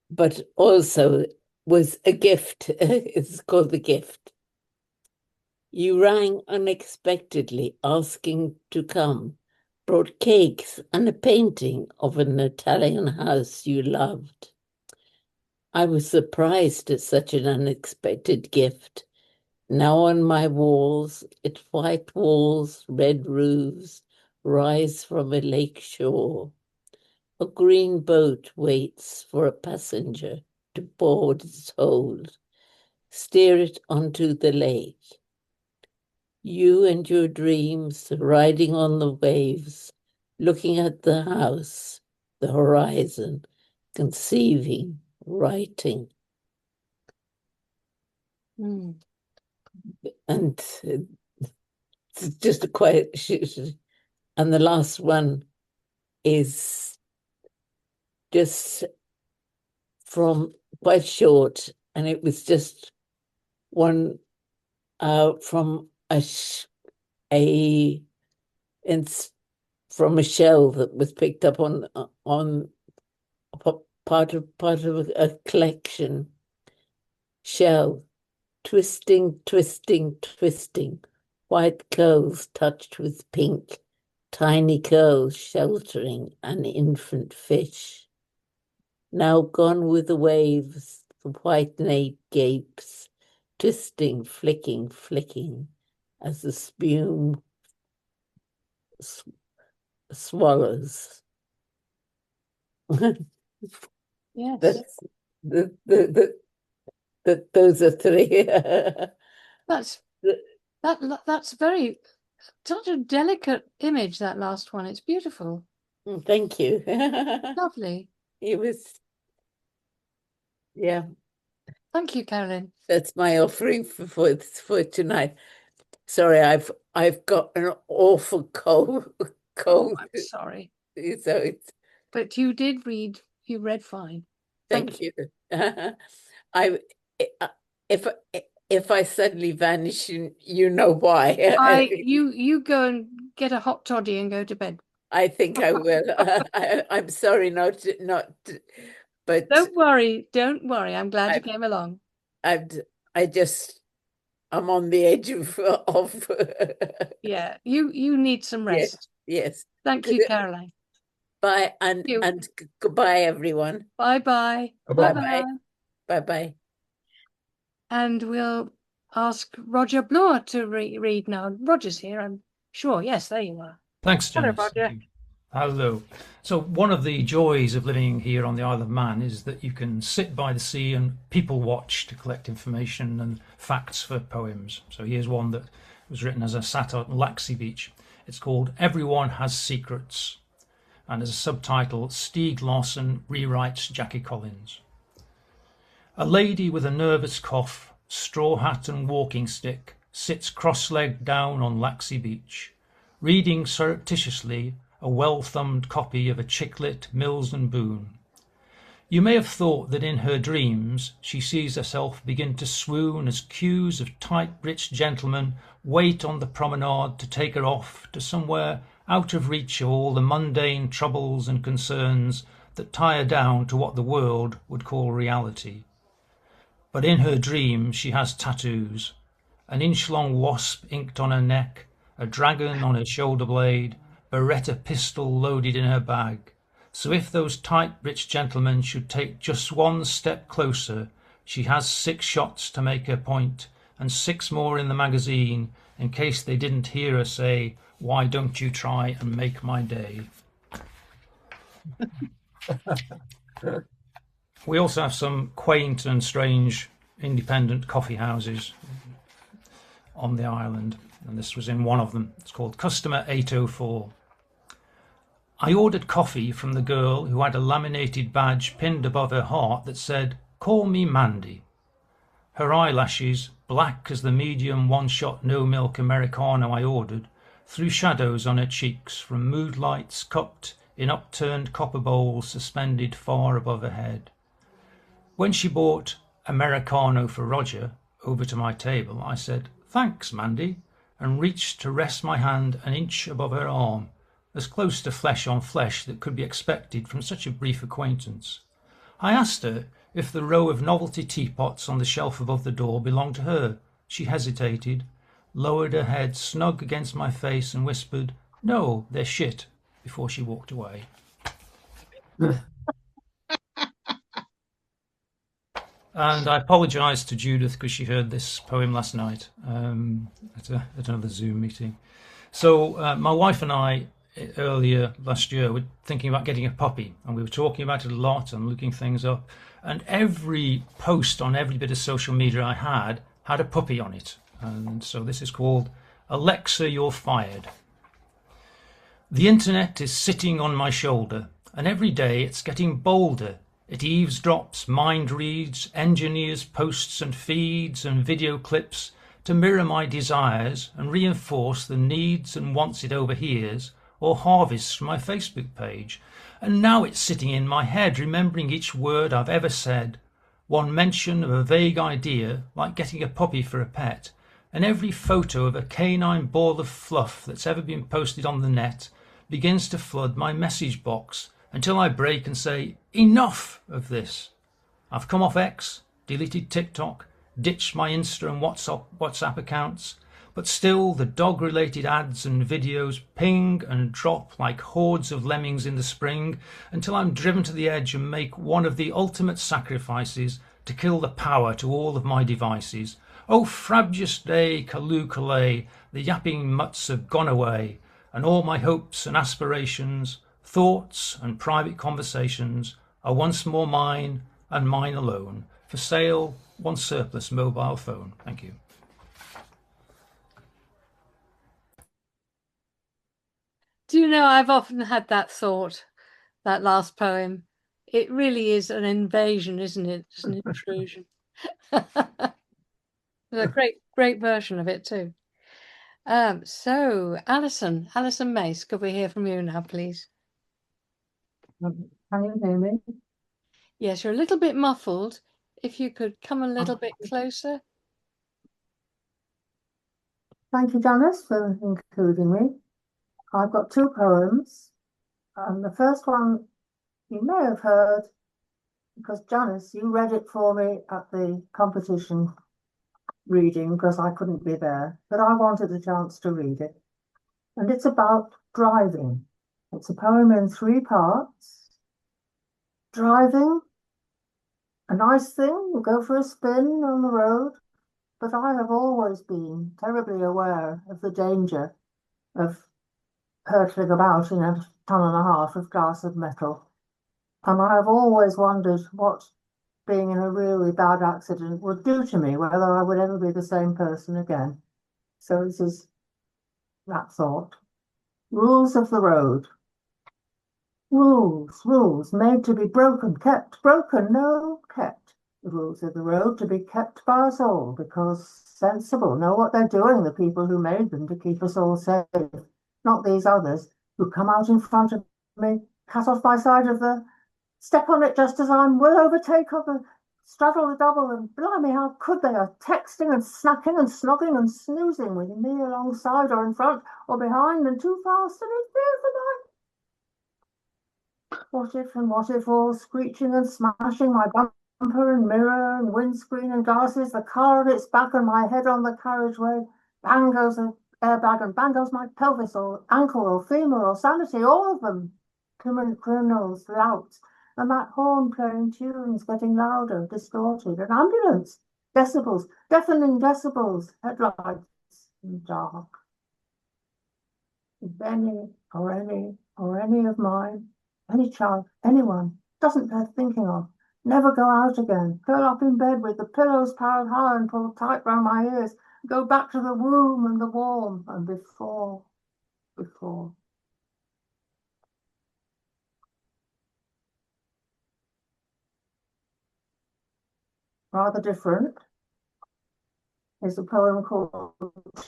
but also was a gift. It's called The Gift. You rang unexpectedly, asking to come, brought cakes and a painting of an Italian house you loved. I was surprised at such an unexpected gift. Now on my walls, its white walls, red roofs, rise from a lake shore. A green boat waits for a passenger to board its hold, steer it onto the lake. You and your dreams riding on the waves, looking at the house, the horizon, conceiving, writing. And it's just a quiet, and the last one is just from quite short, and it was just one from a shell that was picked up on part of a collection shell, twisting, white curls touched with pink, tiny curls sheltering an infant fish. Now gone with the waves, the white nape gapes, twisting, flicking, as the spume swallows. Yes. Those are three. That's very, such a delicate image, that last one. It's beautiful. Thank you. Lovely. It was, yeah. Thank you, Carolyn. That's my offering for tonight. Sorry, I've got an awful cold. Oh, I'm sorry. So it's. But you did read. You read fine. Thank you. If I suddenly vanish, you know why. You go and get a hot toddy and go to bed. I think I will. I'm sorry not, but don't worry. I'm glad you came along. I'm on the edge of yeah, you need some rest. Yes. Thank you, Caroline. Bye and goodbye, everyone. Bye. Bye. And we'll ask Roger Bloor to read now. Roger's here, I'm sure. Yes, there you are. Thanks, Janice. Hello, Roger. Hello. So one of the joys of living here on the Isle of Man is that you can sit by the sea and people watch to collect information and facts for poems. So here's one that was written as I sat on Laxey Beach. It's called Everyone Has Secrets, and as a subtitle, Stieg Larsson rewrites Jackie Collins. A lady with a nervous cough, straw hat and walking stick, sits cross-legged down on Laxey Beach, reading surreptitiously a well-thumbed copy of a chick-lit Mills and Boon. You may have thought that in her dreams she sees herself begin to swoon as queues of tight rich gentlemen wait on the promenade to take her off to somewhere out of reach of all the mundane troubles and concerns that tie her down to what the world would call reality. But in her dreams she has tattoos, an inch-long wasp inked on her neck, a dragon on her shoulder blade, Beretta pistol loaded in her bag. So if those tight rich gentlemen should take just one step closer, she has 6 shots to make her point, and 6 more in the magazine, in case they didn't hear her say, "Why don't you try and make my day?" We also have some quaint and strange independent coffee houses on the island, and this was in one of them. It's called Customer 804. I ordered coffee from the girl who had a laminated badge pinned above her heart that said, "Call me Mandy." Her eyelashes, black as the medium one-shot no-milk Americano I ordered, threw shadows on her cheeks from mood lights cupped in upturned copper bowls suspended far above her head. When she brought Americano for Roger over to my table, I said, "Thanks, Mandy," and reached to rest my hand an inch above her arm, as close to flesh on flesh that could be expected from such a brief acquaintance. I asked her if the row of novelty teapots on the shelf above the door belonged to her. She hesitated, lowered her head snug against my face and whispered, "No, they're shit," before she walked away. And I apologise to Judith because she heard this poem last night at another Zoom meeting. So my wife and I, earlier last year, were thinking about getting a puppy, and we were talking about it a lot and looking things up. And every post on every bit of social media I had a puppy on it. And so this is called Alexa, You're Fired. The internet is sitting on my shoulder, and every day it's getting bolder. It eavesdrops, mind reads, engineers posts and feeds and video clips to mirror my desires and reinforce the needs and wants it overhears or harvests from my Facebook page. And now it's sitting in my head, remembering each word I've ever said, one mention of a vague idea, like getting a puppy for a pet, and every photo of a canine ball of fluff that's ever been posted on the net begins to flood my message box until I break and say, "Enough of this." I've come off X, deleted TikTok, ditched my Insta and WhatsApp accounts, but still the dog-related ads and videos ping and drop like hordes of lemmings in the spring until I'm driven to the edge and make one of the ultimate sacrifices to kill the power to all of my devices. Oh, frabjous day, Callooh Callay, the yapping mutts have gone away, and all my hopes and aspirations, thoughts and private conversations are once more mine and mine alone. For sale, one surplus mobile phone. Thank you. Do you know, I've often had that thought, that last poem. It really is an invasion, isn't it? It's an intrusion. There's a great version of it too. So Alison Mace, could we hear from you now, please? Can you hear me? Yes, you're a little bit muffled. If you could come a little bit closer. Thank you, Janice, for including me. I've got 2 poems. The first one you may have heard because, Janice, you read it for me at the competition reading because I couldn't be there, but I wanted a chance to read it. And it's about driving. It's a poem in 3 parts. Driving, a nice thing, you go for a spin on the road, but I have always been terribly aware of the danger of hurtling about in a 1.5 tons of glass of metal. And I have always wondered what being in a really bad accident would do to me, whether I would ever be the same person again. So this is that thought. Rules of the road. Rules made to be broken, kept, broken, no, kept. The rules of the road to be kept by us all, because sensible, know what they're doing, the people who made them to keep us all safe, not these others who come out in front of me, cut off my side of the, step on it just as I'm will overtake of the, straddle the double, and blimey, how could they? Are texting and snacking and snogging and snoozing with me alongside or in front or behind and too fast and in fear for my what if and what if all screeching and smashing my bumper and mirror and windscreen and glasses, the car on its back and my head on the carriageway, bang goes the airbag and bang goes my pelvis or ankle or femur or sanity, all of them. Criminals, louts, and that horn playing tunes getting louder, distorted, an ambulance, decibels, deafening decibels, headlights in dark. If any of mine, any child, anyone, doesn't bear thinking of, never go out again, curl up in bed with the pillows piled high and pulled tight round my ears, go back to the womb and the warm and before. Rather different is a poem called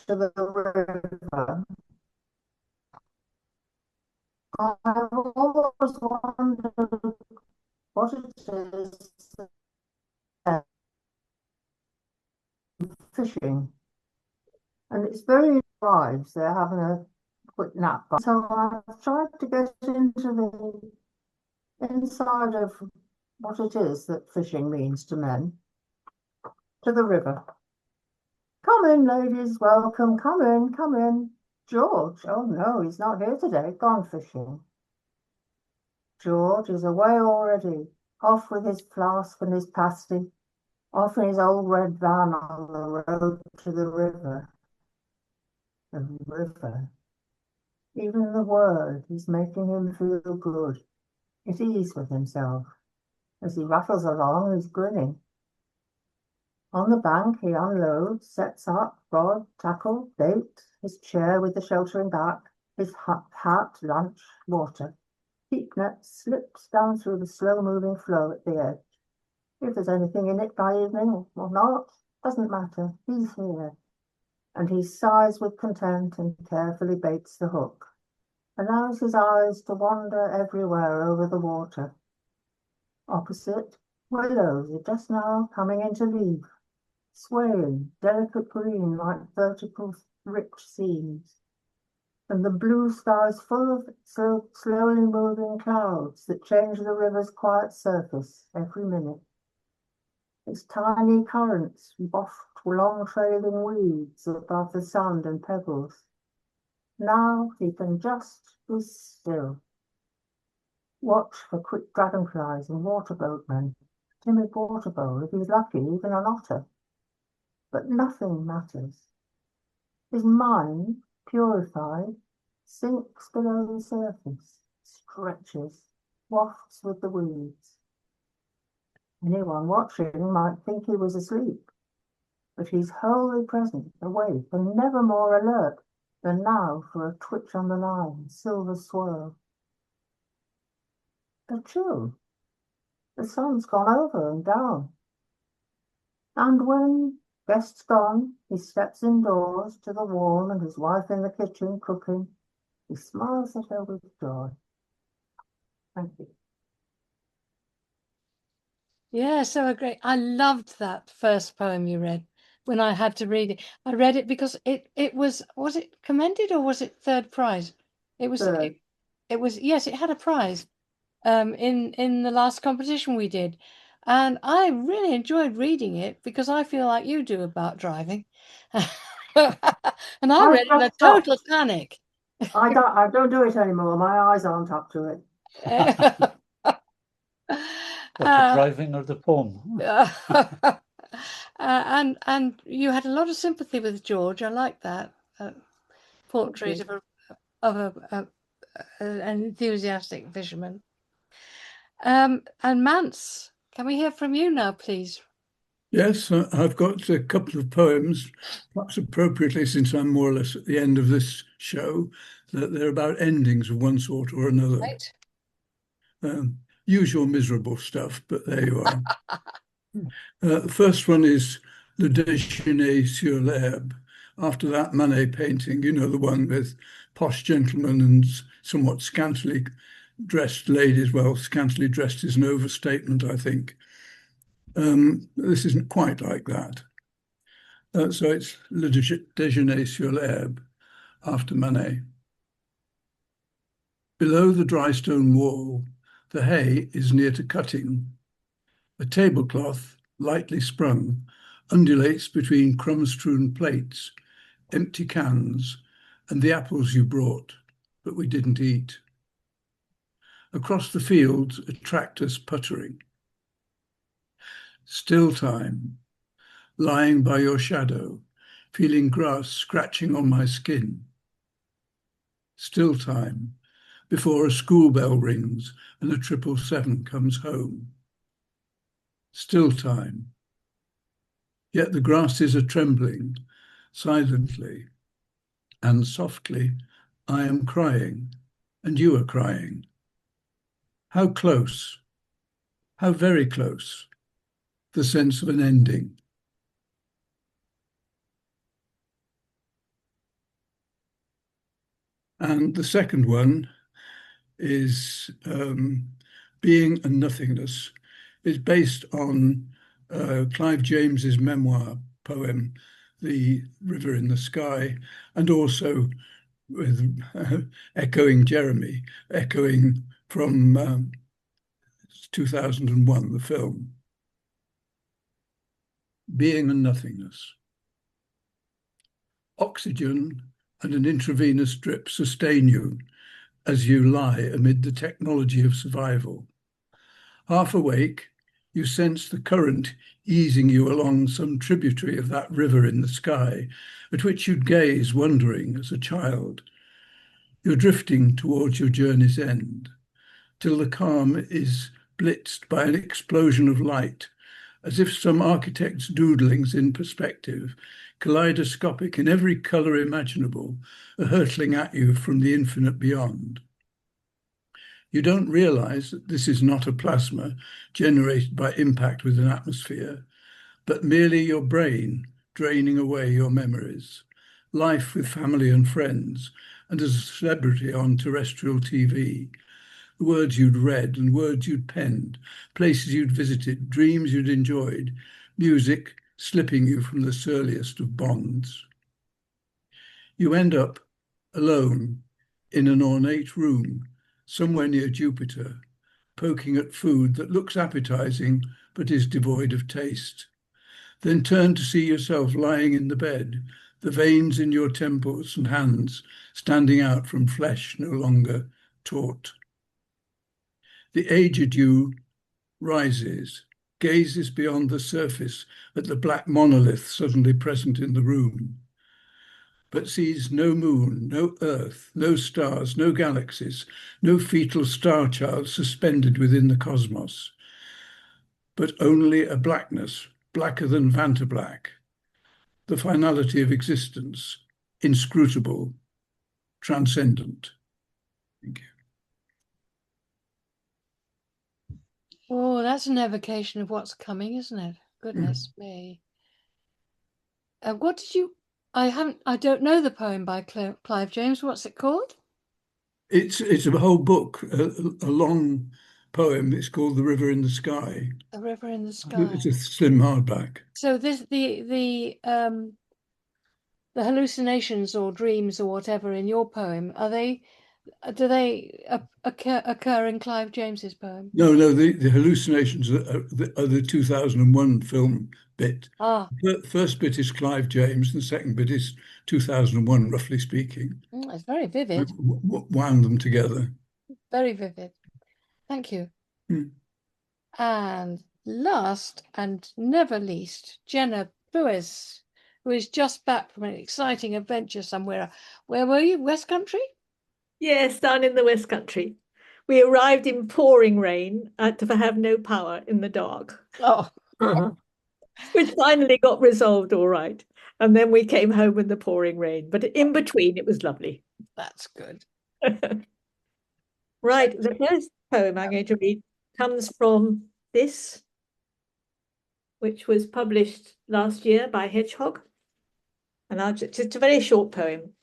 To the River. I have always wondered what it is fishing, and it's very lives. They're having a quick nap, so I've tried to get into the inside of what it is that fishing means to men. To the river. Come in, ladies, welcome, come in. George, oh no, he's not here today, gone fishing. George is away already, off with his flask and his pasty, off in his old red van on the road to the river. The river. Even the word is making him feel good, at ease with himself. As he rattles along, he's grinning. On the bank, he unloads, sets up, rod, tackle, bait, his chair with the sheltering back, his hat, lunch, water. Keep net slips down through the slow-moving flow at the edge. If there's anything in it by evening or not, doesn't matter. He's here. And he sighs with content and carefully baits the hook. Allows his eyes to wander everywhere over the water. Opposite, willows are just now coming into leaf, swaying, delicate green like vertical, rich seams. And the blue sky is full of slowly moving clouds that change the river's quiet surface every minute. Its tiny currents waft long trailing weeds above the sand and pebbles. Now he can just be still. Watch for quick dragonflies and water boatmen, timid water bowl, if he's lucky, even an otter. But nothing matters. His mind, purified, sinks below the surface, stretches, wafts with the weeds. Anyone watching might think he was asleep, but he's wholly present, awake, and never more alert than now for a twitch on the line, silver swirl. A chill. The sun's gone over and down. And when guests gone, he steps indoors to the warm and his wife in the kitchen cooking. He smiles at her with joy. Thank you. Yeah, so great. I loved that first poem you read when I had to read it. I read it because it was it commended or was it third prize? It was Third. it was, yes, it had a prize in the last competition we did. And I really enjoyed reading it because I feel like you do about driving. And I read it in a total panic. I don't do it anymore. My eyes aren't up to it. What, the driving or the poem? And you had a lot of sympathy with George. I like that. Portrait of an enthusiastic fisherman. And Mance, can we hear from you now, please? Yes, I've got a couple of poems, perhaps appropriately, since I'm more or less at the end of this show, that they're about endings of one sort or another. Right. Usual miserable stuff, but there you are. The first one is Le Déjeuner sur l'herbe. After that Manet painting, you know, the one with posh gentlemen and somewhat scantily dressed ladies. Well, scantily dressed is an overstatement, I think. This isn't quite like that. So it's Le Déjeuner sur l'herbe after Manet. Below the dry stone wall, the hay is near to cutting. A tablecloth, lightly sprung, undulates between crumb-strewn plates, empty cans, and the apples you brought, but we didn't eat. Across the fields, a tractor's puttering. Still time, lying by your shadow, feeling grass scratching on my skin. Still time, before a school bell rings and a 777 comes home. Still time. Yet the grasses are trembling, silently, and softly, I am crying, and you are crying. How close, how very close, the sense of an ending. And the second one is Being and Nothingness. It's based on Clive James's memoir poem, The River in the Sky, and also with echoing Jeremy, echoing from 2001, the film. Being and Nothingness. Oxygen and an intravenous drip sustain you as you lie amid the technology of survival. Half awake, you sense the current easing you along some tributary of that river in the sky, at which you'd gaze wondering as a child. You're drifting towards your journey's end, till the calm is blitzed by an explosion of light, as if some architect's doodlings in perspective, kaleidoscopic in every colour imaginable, are hurtling at you from the infinite beyond. You don't realise that this is not a plasma generated by impact with an atmosphere, but merely your brain draining away your memories, life with family and friends, and as a celebrity on terrestrial TV, the words you'd read and words you'd penned, places you'd visited, dreams you'd enjoyed, music slipping you from the surliest of bonds. You end up alone in an ornate room somewhere near Jupiter, poking at food that looks appetizing but is devoid of taste. Then turn to see yourself lying in the bed, the veins in your temples and hands standing out from flesh no longer taut. The aged you rises, gazes beyond the surface at the black monolith suddenly present in the room, but sees no moon, no earth, no stars, no galaxies, no fetal star child suspended within the cosmos, but only a blackness, blacker than Vantablack, the finality of existence, inscrutable, transcendent. Thank you. Oh, that's an evocation of what's coming, isn't it? Goodness me. What did you... I don't know the poem by Clive James. What's it called? It's a whole book, a long poem. It's called The River in the Sky. The River in the Sky. It's a slim hardback. So the hallucinations or dreams or whatever in your poem, do they occur in Clive James's poem? No, the hallucinations are the 2001 film bit. The first bit is Clive James, and the second bit is 2001, roughly speaking. It's very vivid. Wound them together. Very vivid. Thank you. And last and never least, Jenna Lewis, who is just back from an exciting adventure somewhere. Where were you? West Country? Yes, down in the West Country. We arrived in pouring rain to have no power in the dark. Oh, Which finally got resolved all right. And then we came home in the pouring rain. But in between, it was lovely. that's good. Right, the first poem I'm going to read comes from this, which was published last year by Hedgehog. And it's a very short poem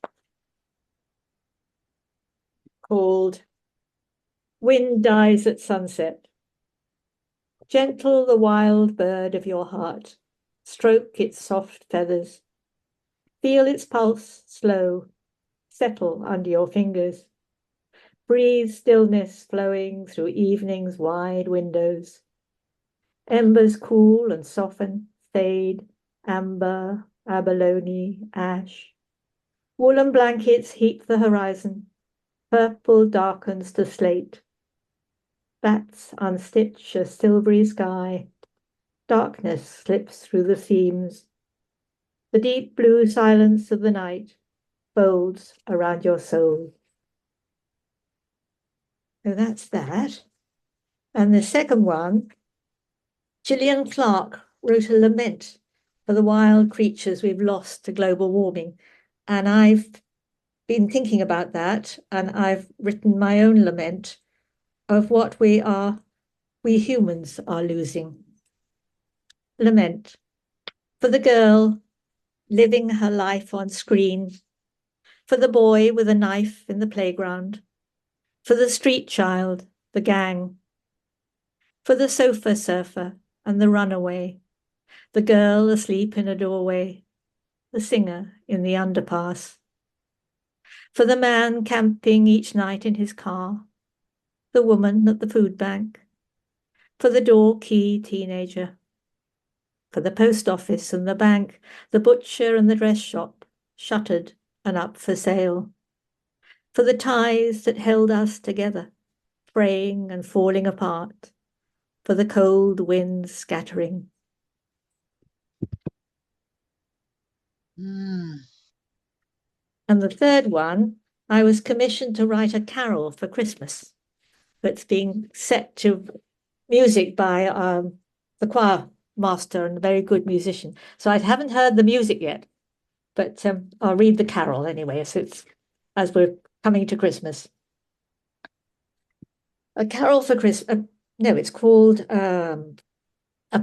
called Wind Dies at Sunset. Gentle the wild bird of your heart, stroke its soft feathers. Feel its pulse slow, settle under your fingers. Breathe stillness flowing through evening's wide windows. Embers cool and soften, fade, amber, abalone, ash. Woolen blankets heat the horizon. Purple darkens to slate. Bats unstitch a silvery sky. Darkness slips through the seams. The deep blue silence of the night folds around your soul. So that's that. And the second one, Gillian Clarke wrote a lament for the wild creatures we've lost to global warming. And I've been thinking about that, and I've written my own lament of what we humans are losing. Lament for the girl living her life on screen, for the boy with a knife in the playground, for the street child, the gang, for the sofa surfer and the runaway, the girl asleep in a doorway, the singer in the underpass, for the man camping each night in his car, the woman at the food bank, for the door key teenager, for the post office and the bank, the butcher and the dress shop, shuttered and up for sale, for the ties that held us together, fraying and falling apart, for the cold winds scattering. And the third one, I was commissioned to write a carol for Christmas that's being set to music by the choir master and a very good musician. So I haven't heard the music yet, but I'll read the carol anyway, so it's as we're coming to Christmas. A carol for Christmas. No, it's called A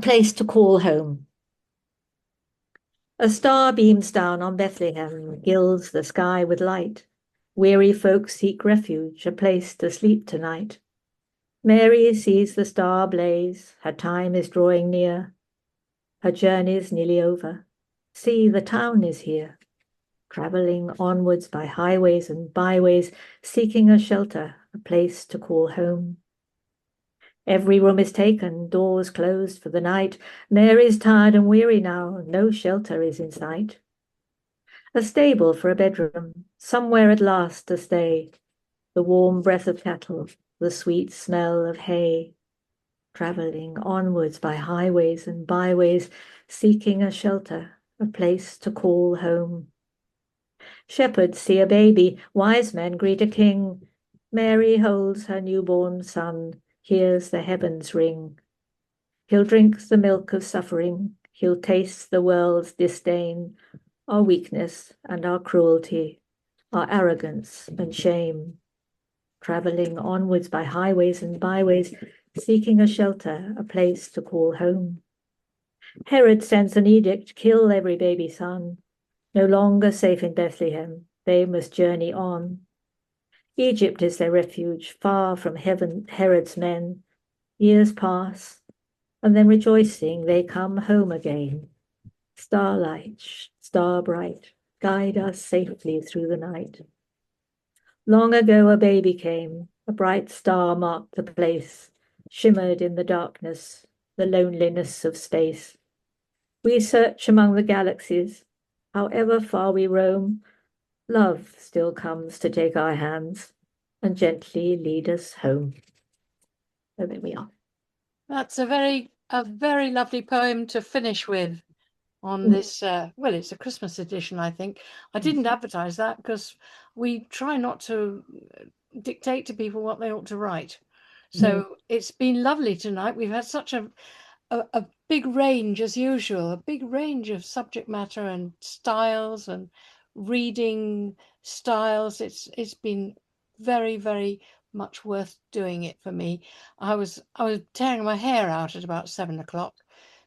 Place to Call Home. A star beams down on Bethlehem, gilds the sky with light. Weary folk seek refuge, a place to sleep tonight. Mary sees the star blaze, her time is drawing near. Her journey's nearly over. See, the town is here. Travelling onwards by highways and byways, seeking a shelter, a place to call home. Every room is taken, doors closed for the night. Mary's tired and weary now, no shelter is in sight. A stable for a bedroom, somewhere at last to stay. The warm breath of cattle, the sweet smell of hay. Travelling onwards by highways and byways, seeking a shelter, a place to call home. Shepherds see a baby, wise men greet a king. Mary holds her newborn son, hears the heavens ring. He'll drink the milk of suffering, he'll taste the world's disdain, our weakness and our cruelty, our arrogance and shame. Travelling onwards by highways and byways, seeking a shelter, a place to call home. Herod sends an edict, kill every baby son. No longer safe in Bethlehem, they must journey on. Egypt is their refuge, far from heaven, Herod's men. Years pass, and then rejoicing they come home again. Starlight, star bright, guide us safely through the night. Long ago a baby came, a bright star marked the place, shimmered in the darkness, the loneliness of space. We search among the galaxies, however far we roam, love still comes to take our hands and gently lead us home. So there we are. That's a very lovely poem to finish with on this. Well, it's a Christmas edition, I think. I didn't advertise that because we try not to dictate to people what they ought to write. So it's been lovely tonight. We've had such a big range, as usual, a big range of subject matter and styles and reading styles. It's been very, very much worth doing it for me. I was tearing my hair out at about 7 o'clock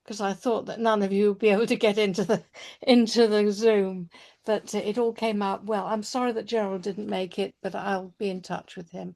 because I thought that none of you would be able to get into the Zoom, but it all came out well. I'm sorry that Gerald didn't make it, but I'll be in touch with him.